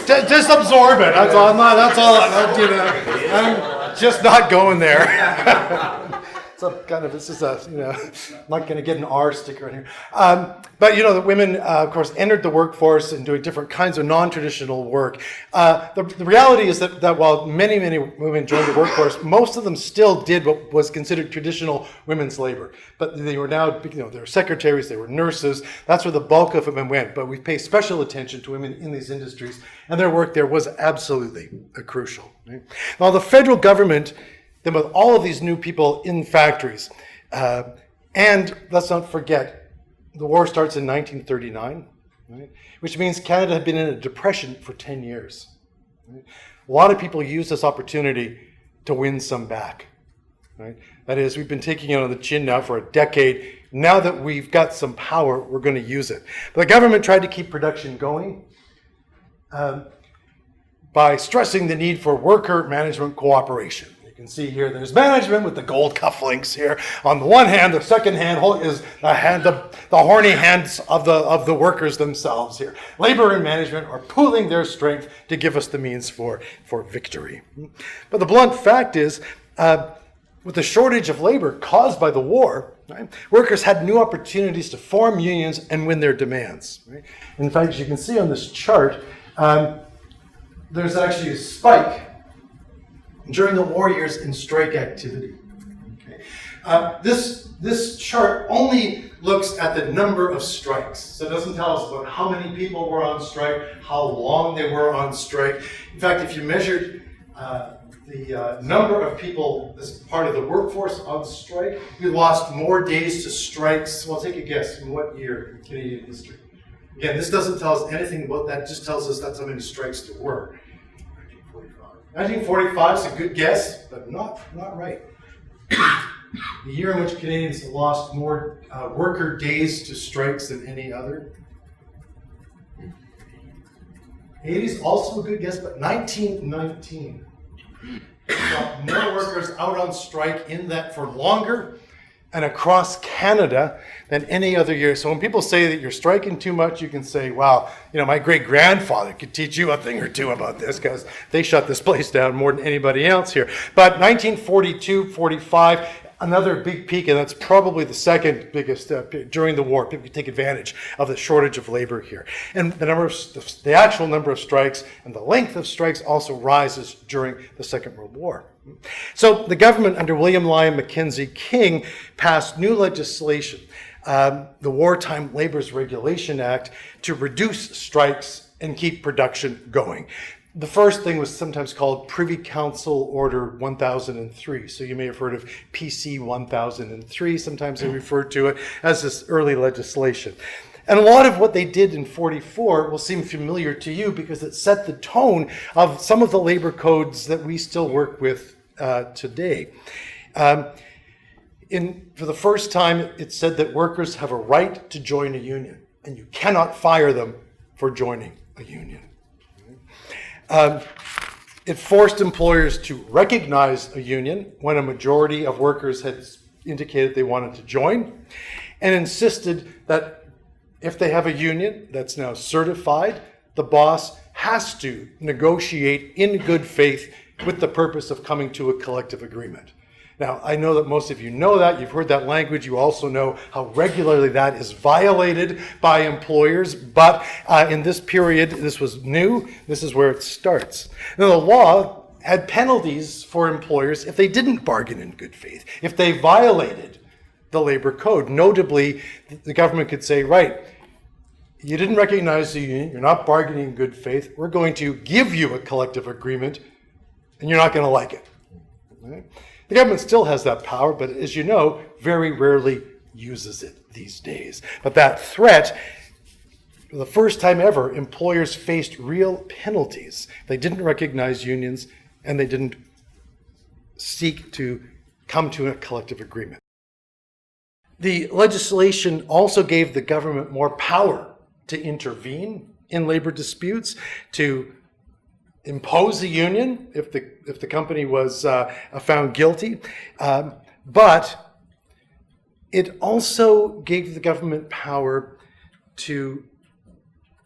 Just absorb it. That's all. I'm just not going there. So kind of, this is not going to get an R sticker in here. But the women, of course, entered the workforce and doing different kinds of non-traditional work. The reality is that while many women joined the workforce, most of them still did what was considered traditional women's labor. But they were now, they were secretaries, they were nurses. That's where the bulk of women went. But we pay special attention to women in these industries, and their work there was absolutely crucial. Right? Now, the federal government, then with all of these new people in factories, and let's not forget, the war starts in 1939, right? Which means Canada had been in a depression for 10 years. Right? A lot of people use this opportunity to win some back. Right? That is, we've been taking it on the chin now for a decade. Now that we've got some power, we're going to use it. But the government tried to keep production going by stressing the need for worker management cooperation. You can see here there's management with the gold cufflinks here. On the one hand, the second hand is the horny hands of the workers themselves here. Labor and management are pooling their strength to give us the means for victory. But the blunt fact is, with the shortage of labor caused by the war, right, workers had new opportunities to form unions and win their demands. Right? In fact, as you can see on this chart, there's actually a spike during the war years in strike activity. Okay. This chart only looks at the number of strikes. So it doesn't tell us about how many people were on strike, how long they were on strike. In fact, if you measured the number of people as part of the workforce on strike, we lost more days to strikes. Well, take a guess. In what year in Canadian history? Again, this doesn't tell us anything about that. It just tells us that's how many strikes there were. 1945 is a good guess, but not right. The year in which Canadians lost more worker days to strikes than any other. 80s, also a good guess, but 1919. More workers out on strike in that for longer and across Canada than any other year. So when people say that you're striking too much, you can say, wow, my great-grandfather could teach you a thing or two about this because they shut this place down more than anybody else here. But 1942-45, another big peak, and that's probably the second biggest during the war. People could take advantage of the shortage of labor here. And the actual number of strikes and the length of strikes also rises during the Second World War. So the government under William Lyon Mackenzie King passed new legislation, the Wartime Labor's Regulation Act, to reduce strikes and keep production going. The first thing was sometimes called Privy Council Order 1003. So you may have heard of PC 1003. Sometimes they refer to it as this early legislation. And a lot of what they did in 44 will seem familiar to you because it set the tone of some of the labor codes that we still work with today. For the first time, it said that workers have a right to join a union, and you cannot fire them for joining a union. It forced employers to recognize a union when a majority of workers had indicated they wanted to join, and insisted that if they have a union that's now certified, the boss has to negotiate in good faith with the purpose of coming to a collective agreement. Now, I know that most of you know that. You've heard that language. You also know how regularly that is violated by employers. But in this period, this was new. This is where it starts. Now, the law had penalties for employers if they didn't bargain in good faith, if they violated the labor code. Notably, the government could say, right, you didn't recognize the union. You're not bargaining in good faith. We're going to give you a collective agreement, and you're not going to like it. Right? The government still has that power, but as you know, very rarely uses it these days. But that threat, for the first time ever, employers faced real penalties. They didn't recognize unions, and they didn't seek to come to a collective agreement. The legislation also gave the government more power to intervene in labor disputes, to impose a union if the company was found guilty, but it also gave the government power to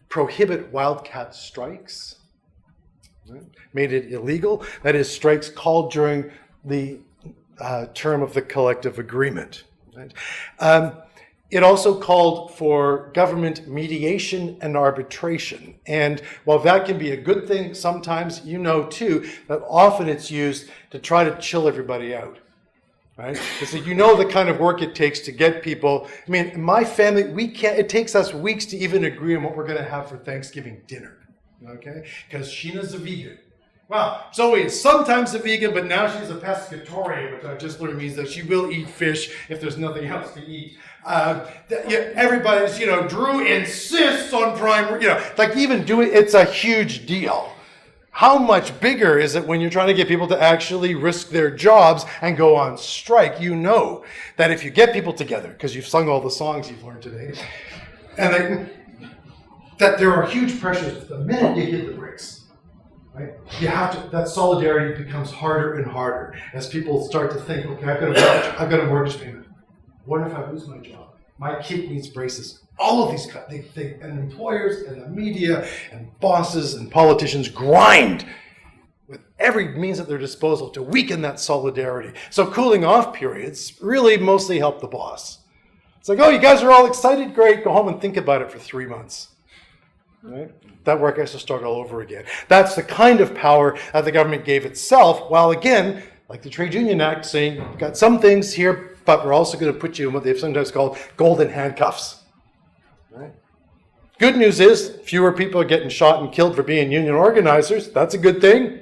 prohibit wildcat strikes, right? Made it illegal. That is, strikes called during the term of the collective agreement. Right? It also called for government mediation and arbitration. And while that can be a good thing sometimes, you know too, that often it's used to try to chill everybody out. Right? So you know the kind of work it takes to get people. I mean, in my family, it takes us weeks to even agree on what we're going to have for Thanksgiving dinner. Okay? Because Sheena's a vegan. Well, Zoe is sometimes a vegan, but now she's a pescatarian, which I just learned means that she will eat fish if there's nothing else to eat. Everybody's, Drew insists on prime, it's a huge deal. How much bigger is it when you're trying to get people to actually risk their jobs and go on strike? You know that if you get people together, because you've sung all the songs you've learned today, and that there are huge pressures the minute you hit the brakes. Right? That solidarity becomes harder and harder as people start to think, okay, I've got a mortgage payment. What if I lose my job? My kid needs braces. All of these and employers and the media and bosses and politicians grind with every means at their disposal to weaken that solidarity. So cooling off periods really mostly help the boss. It's like, oh, you guys are all excited? Great, go home and think about it for 3 months. Right? That work has to start all over again. That's the kind of power that the government gave itself, while again, like the Trade Union Act, saying, we've got some things here, but we're also going to put you in what they've sometimes called golden handcuffs. Right? Good news is, fewer people are getting shot and killed for being union organizers. That's a good thing.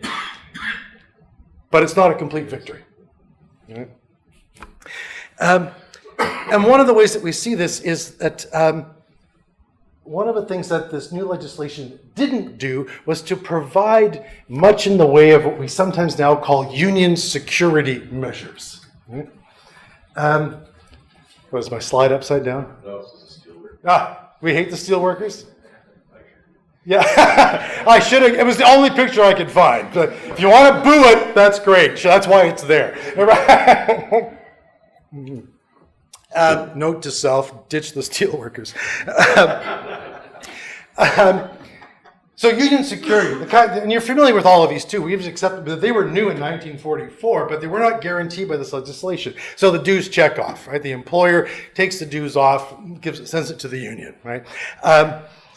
But it's not a complete victory. Right? And one of the ways that we see this is that one of the things that this new legislation didn't do was to provide much in the way of what we sometimes now call union security measures. Right? Was my slide upside down? No, it's a steelworker. We hate the steelworkers? Yeah, I should have. It was the only picture I could find. But if you want to boo it, that's great. That's why it's there. Note to self, ditch the steelworkers. So union security, and you're familiar with all of these too. We've accepted that they were new in 1944, but they were not guaranteed by this legislation. So the dues check off, right? The employer takes the dues off, sends it to the union, right?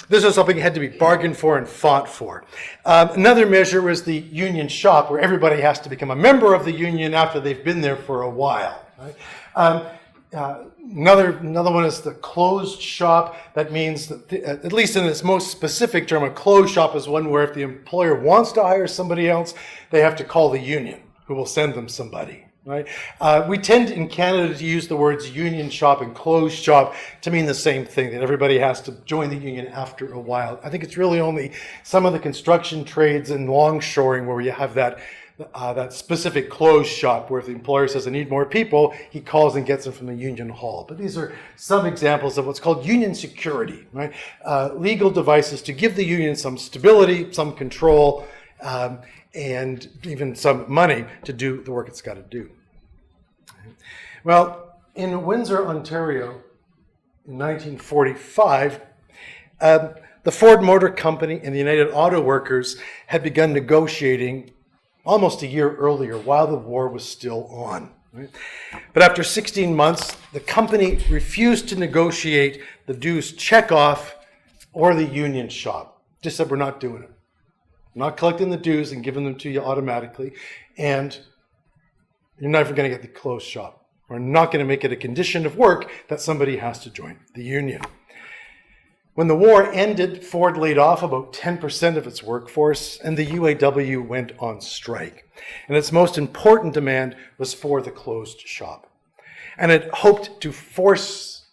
This was something that had to be bargained for and fought for. Another measure was the union shop, where everybody has to become a member of the union after they've been there for a while, right? Another one is the closed shop. That means that, at least in its most specific term, a closed shop is one where if the employer wants to hire somebody else, they have to call the union, who will send them somebody. Right? We tend in Canada to use the words union shop and closed shop to mean the same thing, that everybody has to join the union after a while. I think it's really only some of the construction trades and longshoring where you have that specific closed shop where if the employer says, I need more people, he calls and gets them from the union hall. But these are some examples of what's called union security, right? Legal devices to give the union some stability, some control, and even some money to do the work it's got to do. Well, in Windsor, Ontario, in 1945, the Ford Motor Company and the United Auto Workers had begun negotiating almost a year earlier while the war was still on. Right? But after 16 months, the company refused to negotiate the dues checkoff or the union shop. Just said, we're not doing it. We're not collecting the dues and giving them to you automatically, and you're never going to get the closed shop. We're not going to make it a condition of work that somebody has to join the union. When the war ended, Ford laid off about 10% of its workforce, and the UAW went on strike. And its most important demand was for the closed shop. And it hoped to force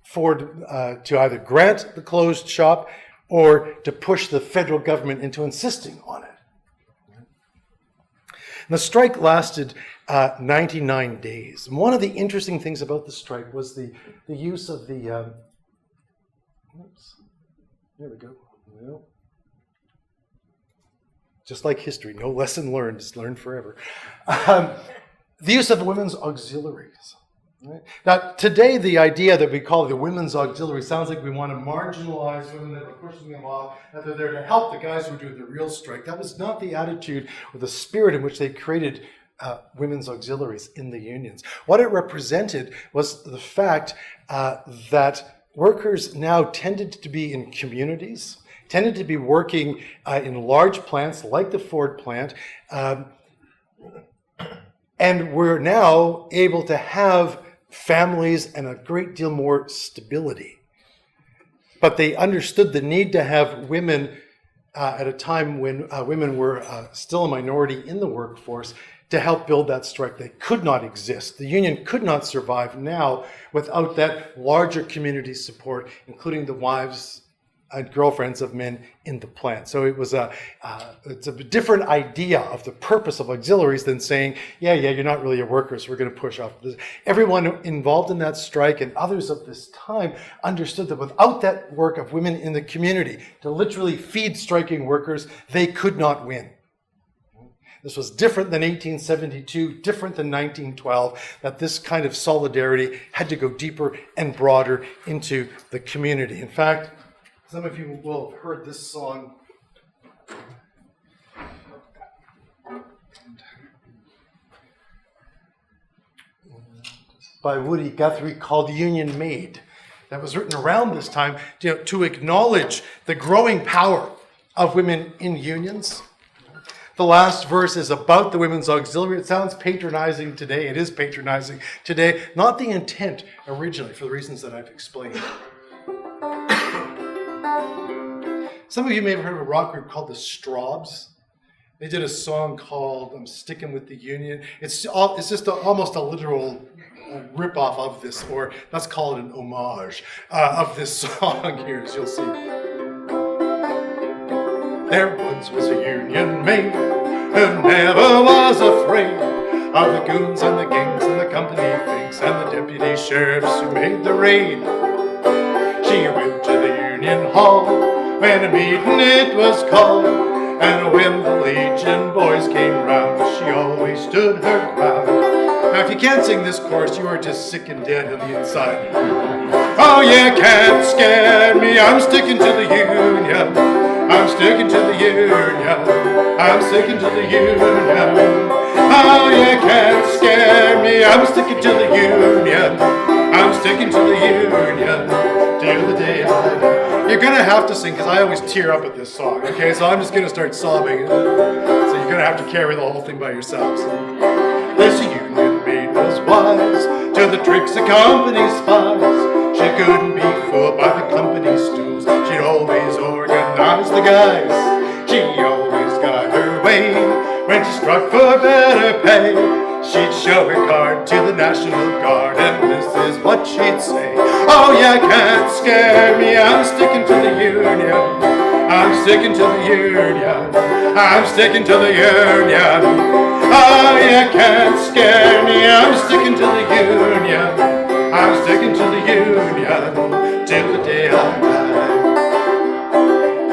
Ford to either grant the closed shop or to push the federal government into insisting on it. And the strike lasted 99 days. And one of the interesting things about the strike was the use of the... Oops. There we go. Well, just like history, no lesson learned, it's learned forever. The use of women's auxiliaries. Right? Now, today, the idea that we call the women's auxiliary sounds like we want to marginalize women, that we're pushing them off, that they're there to help the guys who are doing the real strike. That was not the attitude or the spirit in which they created women's auxiliaries in the unions. What it represented was the fact that workers now tended to be in communities, tended to be working in large plants like the Ford plant, and were now able to have families and a great deal more stability. But they understood the need to have women at a time when women were still a minority in the workforce to help build that strike. They could not exist. The union could not survive now without that larger community support, including the wives and girlfriends of men in the plant. So it was it's a different idea of the purpose of auxiliaries than saying, yeah, you're not really a worker, so we're going to push off this. Everyone involved in that strike and others of this time understood that without that work of women in the community to literally feed striking workers, they could not win. This was different than 1872, different than 1912, that this kind of solidarity had to go deeper and broader into the community. In fact, some of you will have heard this song by Woody Guthrie called Union Maid, that was written around this time to acknowledge the growing power of women in unions. The last verse is about the women's auxiliary. It sounds patronizing today. It is patronizing today. Not the intent originally, for the reasons that I've explained. Some of you may have heard of a rock group called the Straubs. They did a song called I'm Sticking with the Union. It's just almost a literal rip-off of this, or let's call it an homage of this song here, as you'll see. There once was a union maid who never was afraid of the goons and the gangs and the company finks and the deputy sheriffs who made the raid. She went to the union hall when a meeting it was called, and when the Legion boys came round, she always stood her ground. Now, if you can't sing this chorus, you are just sick and dead on the inside. Oh, you can't scare me, I'm sticking to the Union. I'm sticking to the Union. I'm sticking to the Union. Oh, you can't scare me, I'm sticking to the Union. I'm sticking to the Union till the day I die. You're gonna have to sing, because I always tear up at this song, okay? So I'm just gonna start sobbing. So you're gonna have to carry the whole thing by yourselves. This Union maid was wise to the tricks of company spies. She couldn't be fooled by the company stools. She'd always organize the guys. She always got her way when she struck for better pay. She'd show her card to the National Guard, and this is what she'd say. Oh, you can't scare me, I'm sticking to the Union. I'm sticking to the Union. I'm sticking to the Union. Oh, you can't scare me, I'm sticking to the Union. I'm sticking to the Union till the day I die.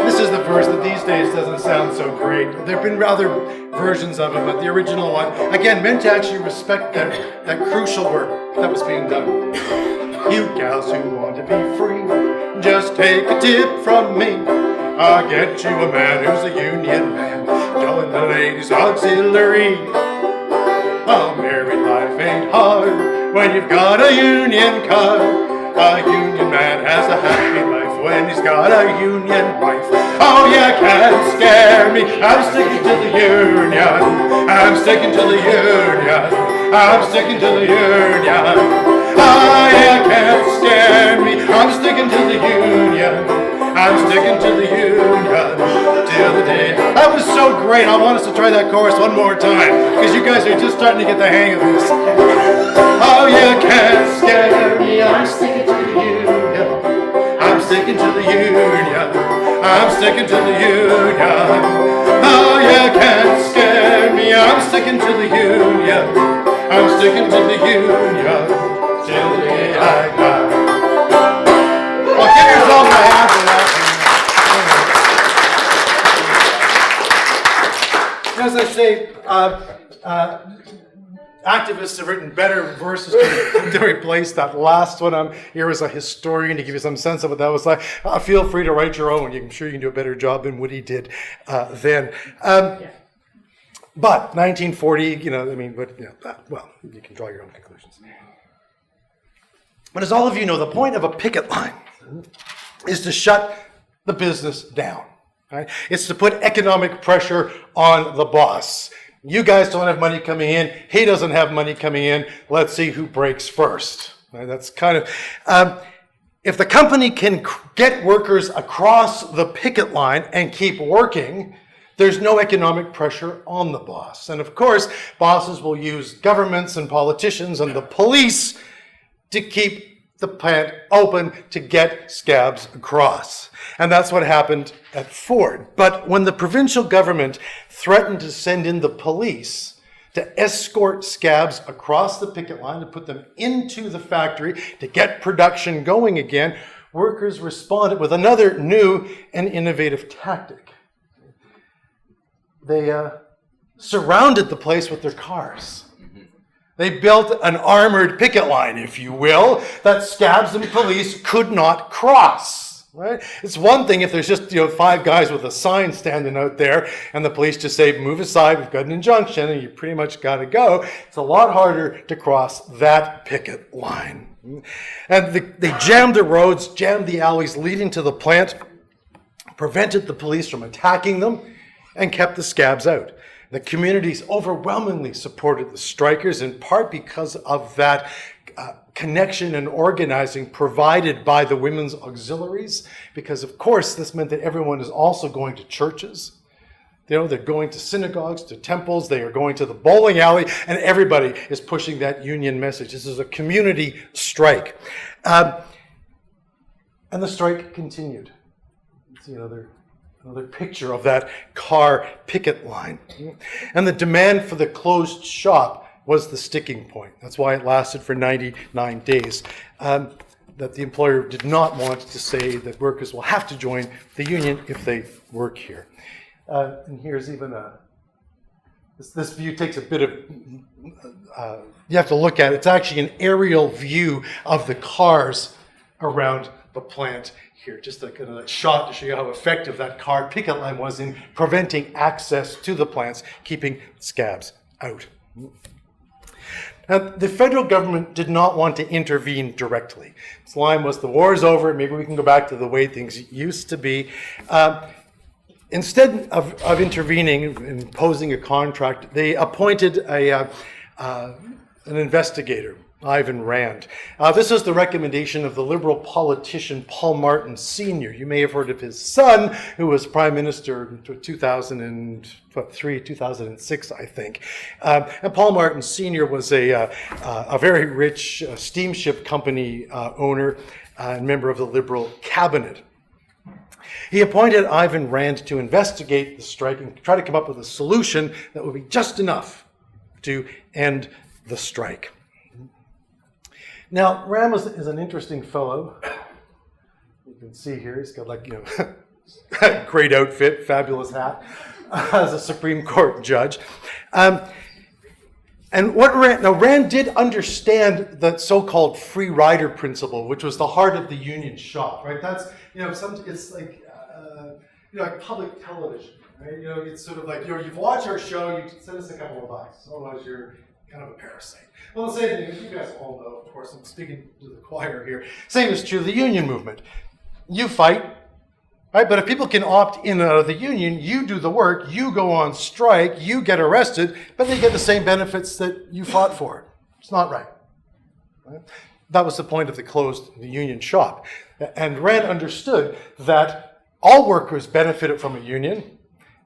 This is the verse that these days doesn't sound so great. There have been other versions of it, but the original one, again, meant to actually respect that crucial work that was being done. You gals who want to be free, just take a tip from me. I'll get you a man who's a union man, join the ladies' auxiliary. Oh, married life ain't hard when you've got a union card. A union man has a happy life when he's got a union wife. Oh, you can't scare me, I'm sticking to the Union. I'm sticking to the Union. I'm sticking to the Union. Oh, you can't scare me, I'm sticking to the Union. I'm sticking to the Union till the day. That was so great. I want us to try that chorus one more time, because you guys are just starting to get the hang of this. Oh, you can't scare me, I'm sticking to the Union. I'm sticking to the Union. I'm sticking to the Union. Oh, you can't scare me, I'm sticking to the Union. I'm sticking to the Union till the day I die. Well, give yourself a hand for that. As I say, activists have written better verses to replace that last one. I'm here as a historian to give you some sense of what that was like. Feel free to write your own. I'm sure you can do a better job than Woody did then. But 1940, well, you can draw your own conclusions. But as all of you know, the point of a picket line is to shut the business down. Right? It's to put economic pressure on the boss. You guys don't have money coming in. He doesn't have money coming in. Let's see who breaks first. Right? That's kind of... if the company can get workers across the picket line and keep working, there's no economic pressure on the boss. And of course, bosses will use governments and politicians and the police to keep the plant open to get scabs across. And that's what happened at Ford. But when the provincial government threatened to send in the police to escort scabs across the picket line, to put them into the factory, to get production going again, workers responded with another new and innovative tactic. They surrounded the place with their cars. They built an armored picket line, if you will, that scabs and police could not cross. Right? It's one thing if there's just 5 guys with a sign standing out there and the police just say, move aside, we've got an injunction, and you pretty much got to go. It's a lot harder to cross that picket line. And they jammed the roads, jammed the alleys leading to the plant, prevented the police from attacking them, and kept the scabs out. The communities overwhelmingly supported the strikers, in part because of that connection and organizing provided by the women's auxiliaries, because of course this meant that everyone is also going to churches. They're going to synagogues, to temples, they are going to the bowling alley, and everybody is pushing that union message. This is a community strike. And the strike continued. See another picture of that car picket line. And the demand for the closed shop was the sticking point. That's why it lasted for 99 days. That the employer did not want to say that workers will have to join the union if they work here. And here's even This view takes a bit of, you have to look at it. It's actually an aerial view of the cars around the plant here. Just a kind of shot to show you how effective that car picket line was in preventing access to the plants, keeping scabs out. Now, the federal government did not want to intervene directly. Its line was, the war is over, maybe we can go back to the way things used to be. Instead of intervening and imposing a contract, they appointed an investigator, Ivan Rand. This is the recommendation of the Liberal politician Paul Martin Sr. You may have heard of his son, who was Prime Minister in 2003, 2006, I think. And Paul Martin Sr. was a very rich steamship company owner and member of the Liberal cabinet. He appointed Ivan Rand to investigate the strike and try to come up with a solution that would be just enough to end the strike. Now, Rand is an interesting fellow. You can see here, he's got great outfit, fabulous hat, as a Supreme Court judge. And Rand did understand the so-called free rider principle, which was the heart of the union shop, right? That's, it's like public television, right? It's sort of like, you've watched our show, you send us a couple of bucks, otherwise you're kind of a parasite. Well, the same thing, as you guys all know, of course, I'm speaking to the choir here, same is true of the union movement. You fight, right? But if people can opt in and out of the union, you do the work, you go on strike, you get arrested, but they get the same benefits that you fought for. It's not right. That was the point of the union shop. And Rand understood that all workers benefited from a union,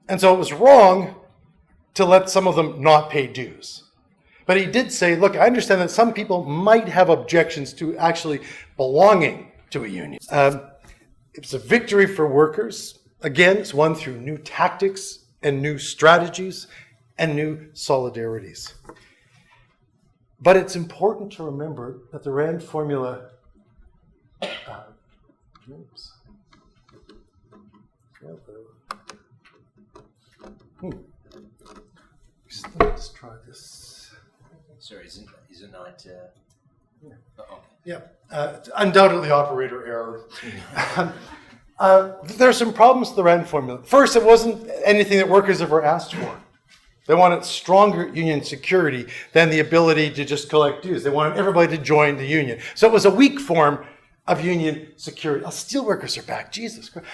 and so it was wrong to let some of them not pay dues. But he did say, look, I understand that some people might have objections to actually belonging to a union. It's a victory for workers. Again, it's won through new tactics and new strategies and new solidarities. But it's important to remember that the Rand formula let's try this. Sorry, is it not? Yeah, undoubtedly operator error. There's some problems with the Rand formula. First, it wasn't anything that workers ever asked for. They wanted stronger union security than the ability to just collect dues. They wanted everybody to join the union. So it was a weak form of union security. Oh, steelworkers are back. Jesus Christ.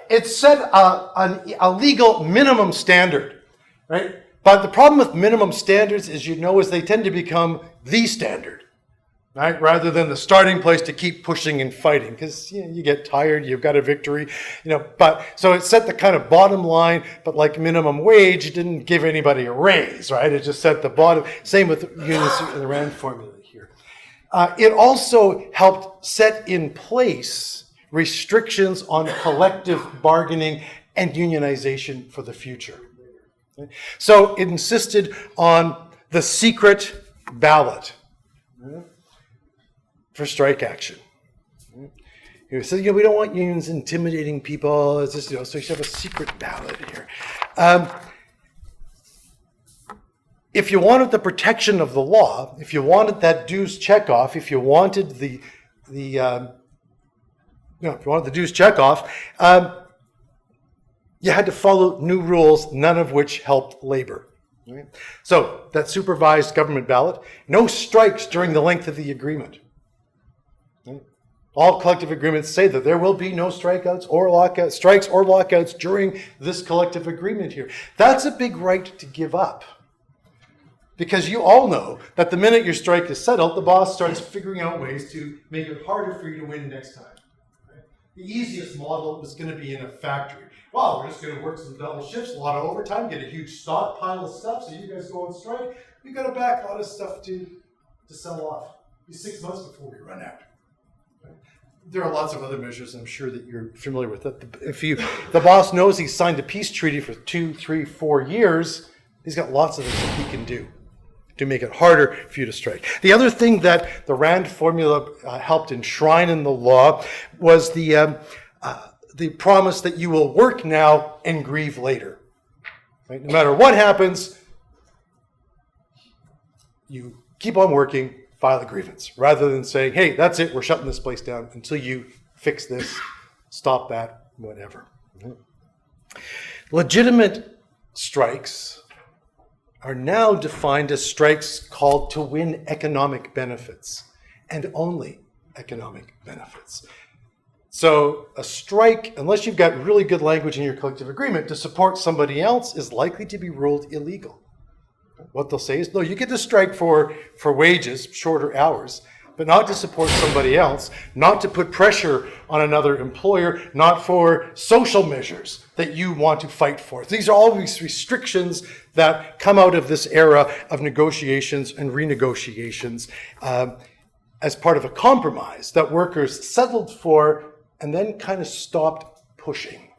It set a legal minimum standard, right? But the problem with minimum standards, as you know, is they tend to become the standard, right? Rather than the starting place to keep pushing and fighting, because you get tired, you've got a victory, But so it set the kind of bottom line, but like minimum wage, it didn't give anybody a raise, right? It just set the bottom. Same with the Rand formula here. It also helped set in place restrictions on collective bargaining and unionization for the future. So it insisted on the secret ballot for strike action. It said, we don't want unions intimidating people. It's just, so you should have a secret ballot here. If you wanted the protection of the law, if you wanted that dues checkoff, if you wanted the dues checkoff, you had to follow new rules, none of which helped labor. Right? So that supervised government ballot, no strikes during the length of the agreement. Right? All collective agreements say that there will be no strikes or lockouts during this collective agreement here. That's a big right to give up. Because you all know that the minute your strike is settled, the boss starts figuring out ways to make it harder for you to win next time. Right? The easiest model is going to be in a factory. Well, we're just going to work some double shifts, a lot of overtime, get a huge stockpile of stuff, so you guys go on strike. We've got a backlog of stuff to sell off. It'll be 6 months before we run out. Right? There are lots of other measures I'm sure that you're familiar with. The boss knows he's signed a peace treaty for 2, 3, 4 years, he's got lots of things that he can do to make it harder for you to strike. The other thing that the Rand formula helped enshrine in the law was the promise that you will work now and grieve later. Right? No matter what happens, you keep on working, file a grievance, rather than saying, hey, that's it, we're shutting this place down until you fix this, stop that, whatever. Legitimate strikes are now defined as strikes called to win economic benefits, and only economic benefits. So a strike, unless you've got really good language in your collective agreement to support somebody else, is likely to be ruled illegal. What they'll say is, no, you get to strike for wages, shorter hours, but not to support somebody else, not to put pressure on another employer, not for social measures that you want to fight for. These are all these restrictions that come out of this era of negotiations and renegotiations as part of a compromise that workers settled for and then kind of stopped pushing.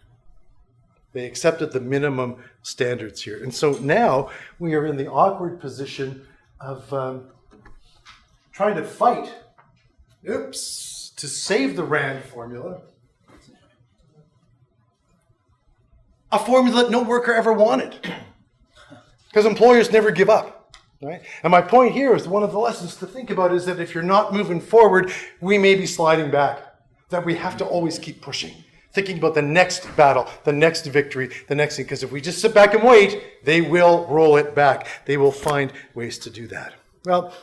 They accepted the minimum standards here. And so now we are in the awkward position of trying to fight, to save the RAND formula. A formula that no worker ever wanted. Because employers never give up. Right? And my point here is one of the lessons to think about is that if you're not moving forward, we may be sliding back. That we have to always keep pushing. Thinking about the next battle, the next victory, the next thing. Because if we just sit back and wait, they will roll it back. They will find ways to do that. Well,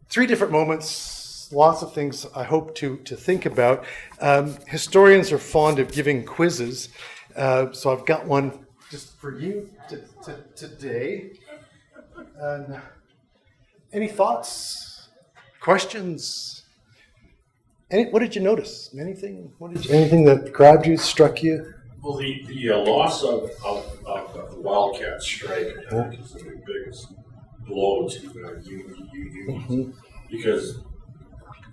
3 different moments, lots of things I hope to think about. Historians are fond of giving quizzes. So I've got one just for you today. Any thoughts? Questions? What did you notice? Anything? Anything that grabbed you, struck you? Well, the loss of the Wildcat strike, I think, is the biggest blow to unions. Because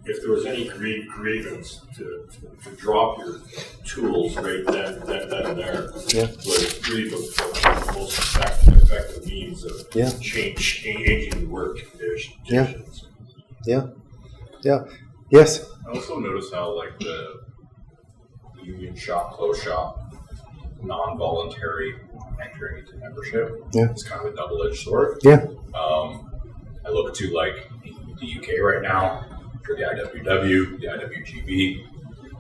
if there was any grievance to drop your tools right then and there, was really the most effective means of changing the work conditions. Yes. I also noticed how, like, the union shop, clothes shop, non-voluntary entering into membership is kind of a double-edged sword. I look to, like, the UK right now, for the IWW, the IWGB,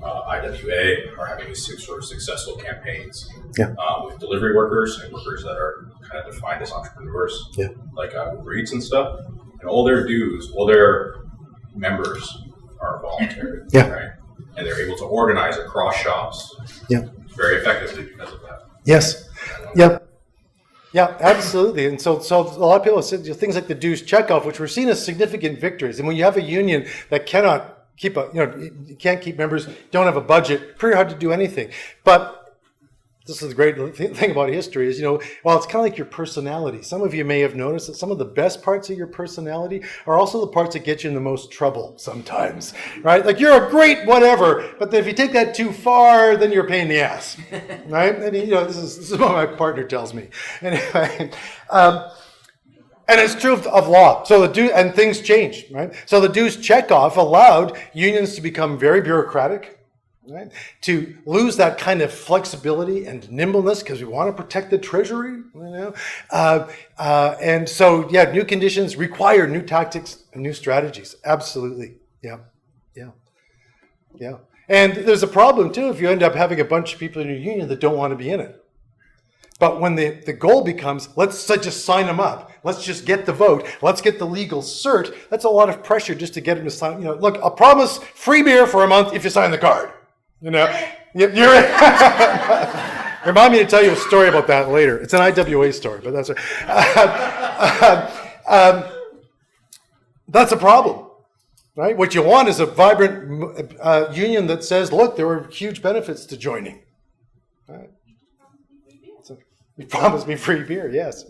IWA are having these sort of successful campaigns with delivery workers and workers that are kind of defined as entrepreneurs, like Uber Eats and stuff. And all their dues, their members are voluntary, right? And they're able to organize across shops very effectively because of that. Yes. Yeah, absolutely. And so a lot of people said things like the dues checkoff, which were seen as significant victories. And when you have a union that cannot keep you can't keep members, don't have a budget, pretty hard to do anything. But this is the great thing about history is, while it's kind of like your personality. Some of you may have noticed that some of the best parts of your personality are also the parts that get you in the most trouble sometimes, right? Like you're a great whatever, but then if you take that too far, then you're a pain in the ass, right? And this is what my partner tells me. Anyway, and it's true of law. So and things change, right? So the dues checkoff allowed unions to become very bureaucratic. Right? To lose that kind of flexibility and nimbleness because we want to protect the treasury, and so new conditions require new tactics and new strategies. Absolutely, yeah. And there's a problem too if you end up having a bunch of people in your union that don't want to be in it. But when the goal becomes, let's just sign them up. Let's just get the vote. Let's get the legal cert. That's a lot of pressure just to get them to sign. Look, I'll promise free beer for a month if you sign the card. You're remind me to tell you a story about that later. It's an IWA story, but that's that's a problem, right? What you want is a vibrant union that says, look, there are huge benefits to joining. Right? So you promised me free beer, yes.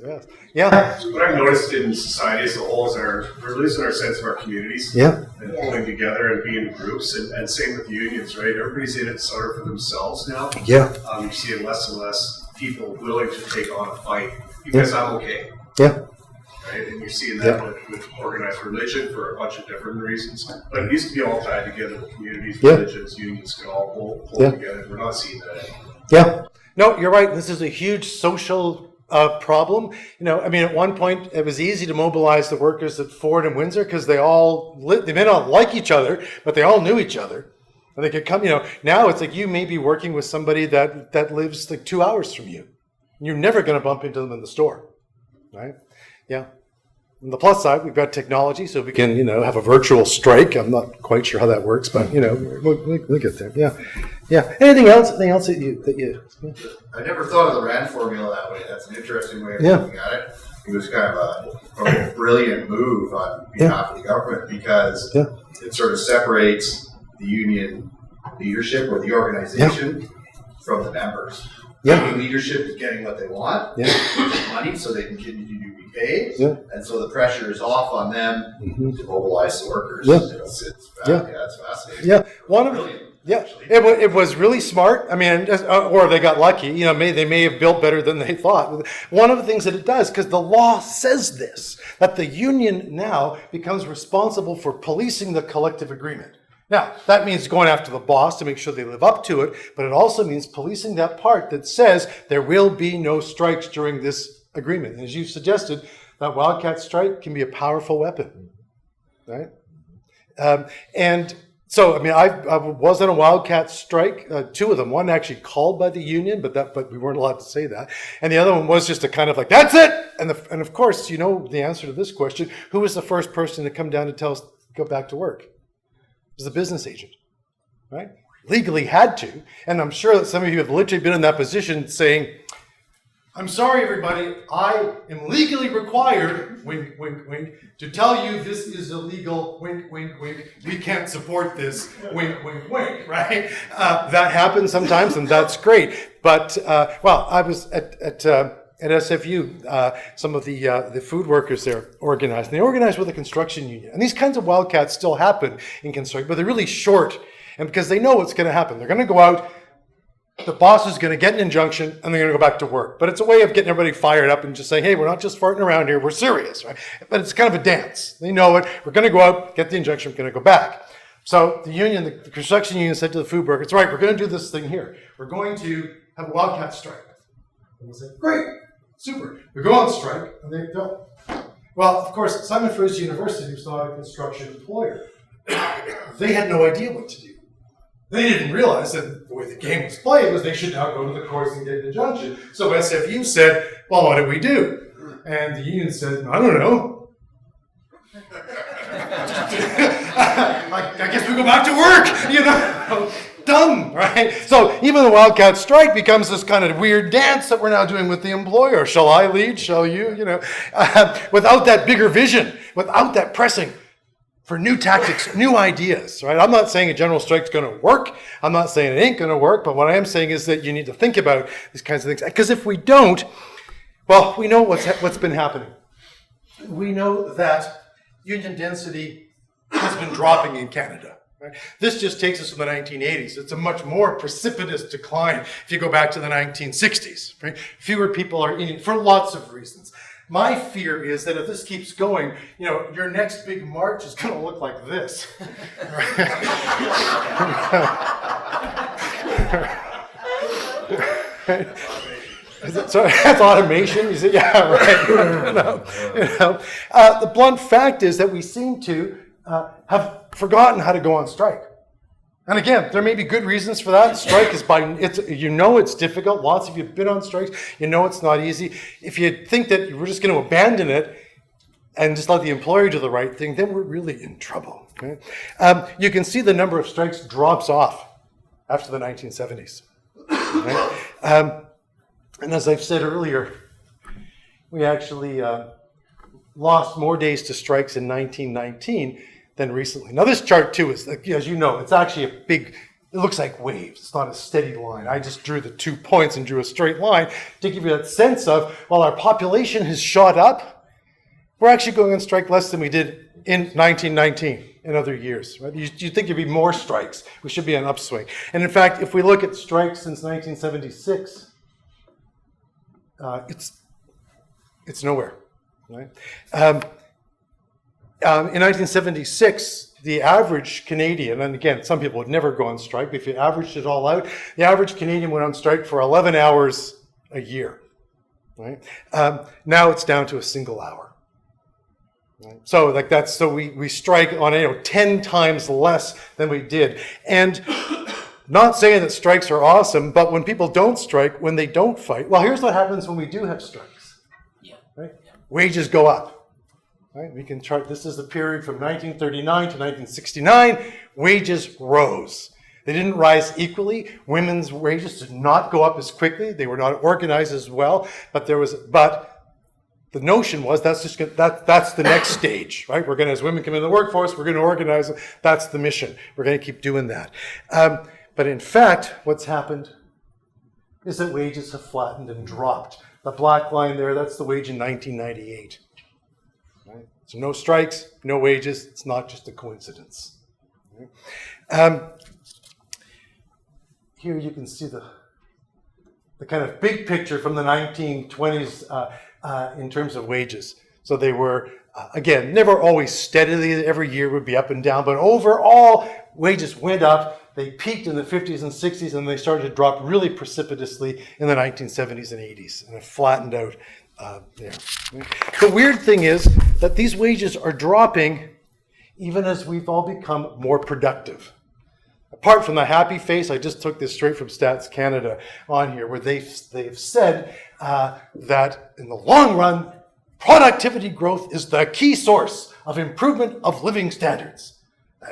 Yeah. So what I've noticed in society as a whole is we're losing our sense of our communities and pulling together and being in groups, and same with the unions, right? Everybody's in it sort of for themselves now. Yeah. You're seeing less and less people willing to take on a fight because I'm okay. Yeah. Right? And you're seeing that with organized religion for a bunch of different reasons. But it used to be all tied together with communities, religions, unions could all pull together. We're not seeing that anymore. Yeah. No, you're right. This is a huge social problem. At one point it was easy to mobilize the workers at Ford and Windsor because they may not like each other, but they all knew each other. And they could come, now it's like you may be working with somebody that lives like 2 hours from you. You're never going to bump into them in the store, right? Yeah. On the plus side, we've got technology, so we can, have a virtual strike. I'm not quite sure how that works, but, we'll get there. Yeah. Yeah. Anything else that you yeah. I never thought of the RAND formula that way. That's an interesting way of looking at it. It was kind of a brilliant move on behalf of the government because it sort of separates the union leadership or the organization from the members. Yeah. Union leadership is getting what they want, money, so they can continue to be paid, and so the pressure is off on them to mobilize the workers. Yeah. It's fascinating. Yeah. Brilliant. Yeah, it was really smart. I mean, or they got lucky. They may have built better than they thought. One of the things that it does, because the law says this, that the union now becomes responsible for policing the collective agreement. Now, that means going after the boss to make sure they live up to it, but it also means policing that part that says there will be no strikes during this agreement. And as you suggested, that wildcat strike can be a powerful weapon, right? So, I was on a wildcat strike, two of them. One actually called by the union, but we weren't allowed to say that. And the other one was just a kind of like, that's it! And of course, the answer to this question, who was the first person to come down to tell us to go back to work? It was the business agent, right? Legally had to. And I'm sure that some of you have literally been in that position saying, I'm sorry, everybody, I am legally required, wink, wink, wink, to tell you this is illegal, wink, wink, wink, we can't support this, wink, wink, wink, right? That happens sometimes, and that's great. But, I was at SFU, some of the food workers there organized, and they organized with a construction union. And these kinds of wildcats still happen in construction, but they're really short, and because they know what's going to happen. They're going to go out, the boss is going to get an injunction, and they're going to go back to work. But it's a way of getting everybody fired up and just saying, hey, we're not just farting around here, we're serious, right? But it's kind of a dance. They know it. We're going to go out, get the injunction, we're going to go back. So the union, the construction union said to the food workers, right, we're going to do this thing here. We're going to have a wildcat strike. And they said, great, super. We go on strike, and they don't. Well, of course, Simon Fraser University was not a construction employer. They had no idea what to do. They didn't realize that the way the game was played was they should now go to the courts and get an injunction. So SFU said, well, what do we do? And the union said, I don't know. I guess we go back to work, done, right? So even the wildcat strike becomes this kind of weird dance that we're now doing with the employer. Shall I lead? Shall you? Without that bigger vision, without that pressing for new tactics, new ideas, right? I'm not saying a general strike's going to work. I'm not saying it ain't going to work. But what I am saying is that you need to think about these kinds of things. Because if we don't, well, we know what's been happening. We know that union density has been dropping in Canada. Right? This just takes us from the 1980s. It's a much more precipitous decline if you go back to the 1960s. Right? Fewer people are in for lots of reasons. My fear is that if this keeps going, your next big march is going to look like this. So that's automation. You say, yeah, right. The blunt fact is that we seem to have forgotten how to go on strike. And again, there may be good reasons for that. Strike is it's difficult. Lots of you have been on strikes. It's not easy. If you think that we're just going to abandon it and just let the employer do the right thing, then we're really in trouble. Okay? You can see the number of strikes drops off after the 1970s. Right? And as I've said earlier, we actually lost more days to strikes in 1919 than recently. Now this chart too is, as you know, it's actually it looks like waves. It's not a steady line. I just drew the 2 points and drew a straight line to give you that sense of, while our population has shot up, we're actually going on strike less than we did in 1919 in other years. Right? You'd think there'd be more strikes. We should be on upswing. And in fact, if we look at strikes since 1976, it's nowhere. Right? In 1976, the average Canadian, and again, some people would never go on strike, but if you averaged it all out, the average Canadian went on strike for 11 hours a year. Right? Now it's down to a single hour. Right? So we strike on 10 times less than we did. And not saying that strikes are awesome, but when people don't strike, when they don't fight, well, here's what happens when we do have strikes. Yeah. Right? Wages go up. Right? We can chart, this is the period from 1939 to 1969, wages rose. They didn't rise equally. Women's wages did not go up as quickly. They were not organized as well. But the notion was that's the next stage, right? We're going to, as women come into the workforce, we're going to organize. That's the mission. We're going to keep doing that. But in fact, what's happened is that wages have flattened and dropped. The black line there, that's the wage in 1998. Right? So no strikes, no wages. It's not just a coincidence. Right? Here you can see the kind of big picture from the 1920s in terms of wages. So they were, again, never always steadily, every year would be up and down, but overall, wages went up. They peaked in the 50s and 60s, and they started to drop really precipitously in the 1970s and 80s, and it flattened out there. The weird thing is that these wages are dropping even as we've all become more productive. Apart from the happy face, I just took this straight from Stats Canada on here, where they've said that in the long run, productivity growth is the key source of improvement of living standards.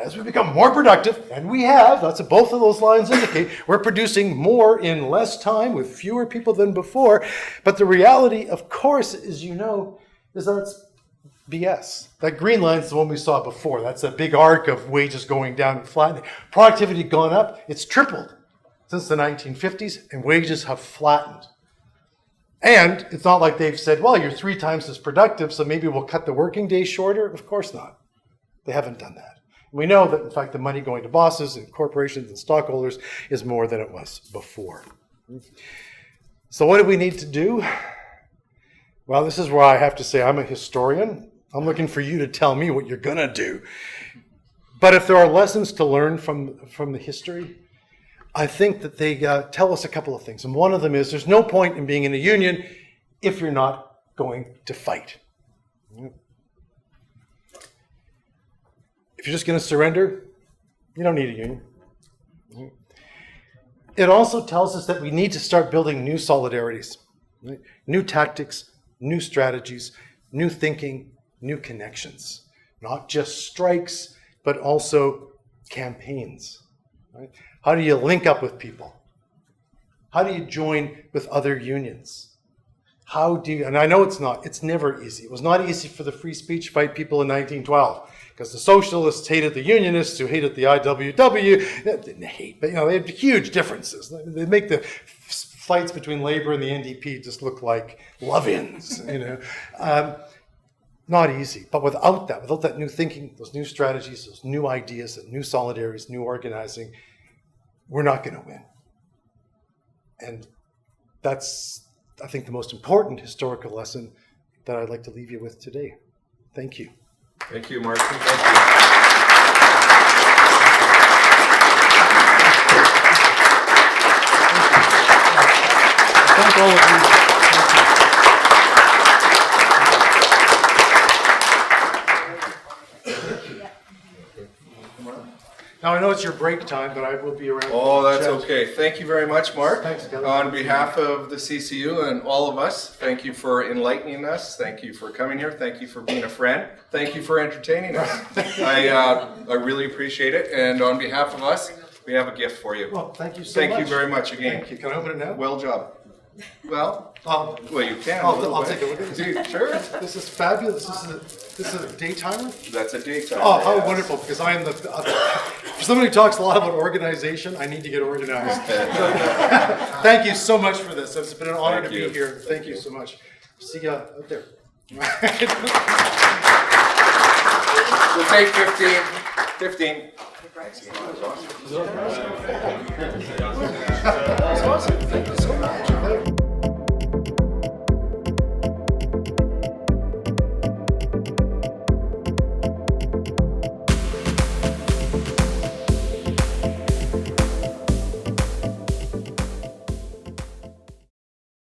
As we become more productive, and we have, that's what both of those lines indicate, we're producing more in less time with fewer people than before. But the reality, of course, as you know, is that it's BS. That green line is the one we saw before. That's a big arc of wages going down and flattening. Productivity gone up. It's tripled since the 1950s, and wages have flattened. And it's not like they've said, well, you're 3 times as productive, so maybe we'll cut the working day shorter. Of course not. They haven't done that. We know that, in fact, the money going to bosses and corporations and stockholders is more than it was before. So what do we need to do? Well, this is where I have to say I'm a historian. I'm looking for you to tell me what you're going to do. But if there are lessons to learn from the history, I think that they tell us a couple of things. And one of them is there's no point in being in a union if you're not going to fight. If you're just going to surrender, you don't need a union. It also tells us that we need to start building new solidarities, right? New tactics, new strategies, new thinking, new connections. Not just strikes, but also campaigns. Right? How do you link up with people? How do you join with other unions? And I know it's never easy. It was not easy for the free speech fight people in 1912 because the socialists hated the unionists who hated the IWW. They didn't hate, but they had huge differences. They make the fights between Labor and the NDP just look like love-ins, Not easy, but without that new thinking, those new strategies, those new ideas, new solidarities, new organizing, we're not going to win. And that's, I think, the most important historical lesson that I'd like to leave you with today. Thank you. Thank you, Martin. Thank you. Thank all of you. Now, I know it's your break time, but I will be around. Oh, that's okay. Thank you very much, Mark. Thanks, Kelly. On behalf of the CCU and all of us, thank you for enlightening us. Thank you for coming here. Thank you for being a friend. Thank you for entertaining us. I really appreciate it. And on behalf of us, we have a gift for you. Well, thank you so much. Thank you very much again. Thank you. Can I open it now? Well job. Well, you can. I'll take a look at it. Dude, sure. This is fabulous. This is a day timer. That's a daytime. Oh, how wonderful! Because I am for somebody who talks a lot about organization, I need to get organized. Thank you so much for this. It's been an honor to be here. Thank you so much. See you out there. We'll take 15. That's awesome. Thank you so much.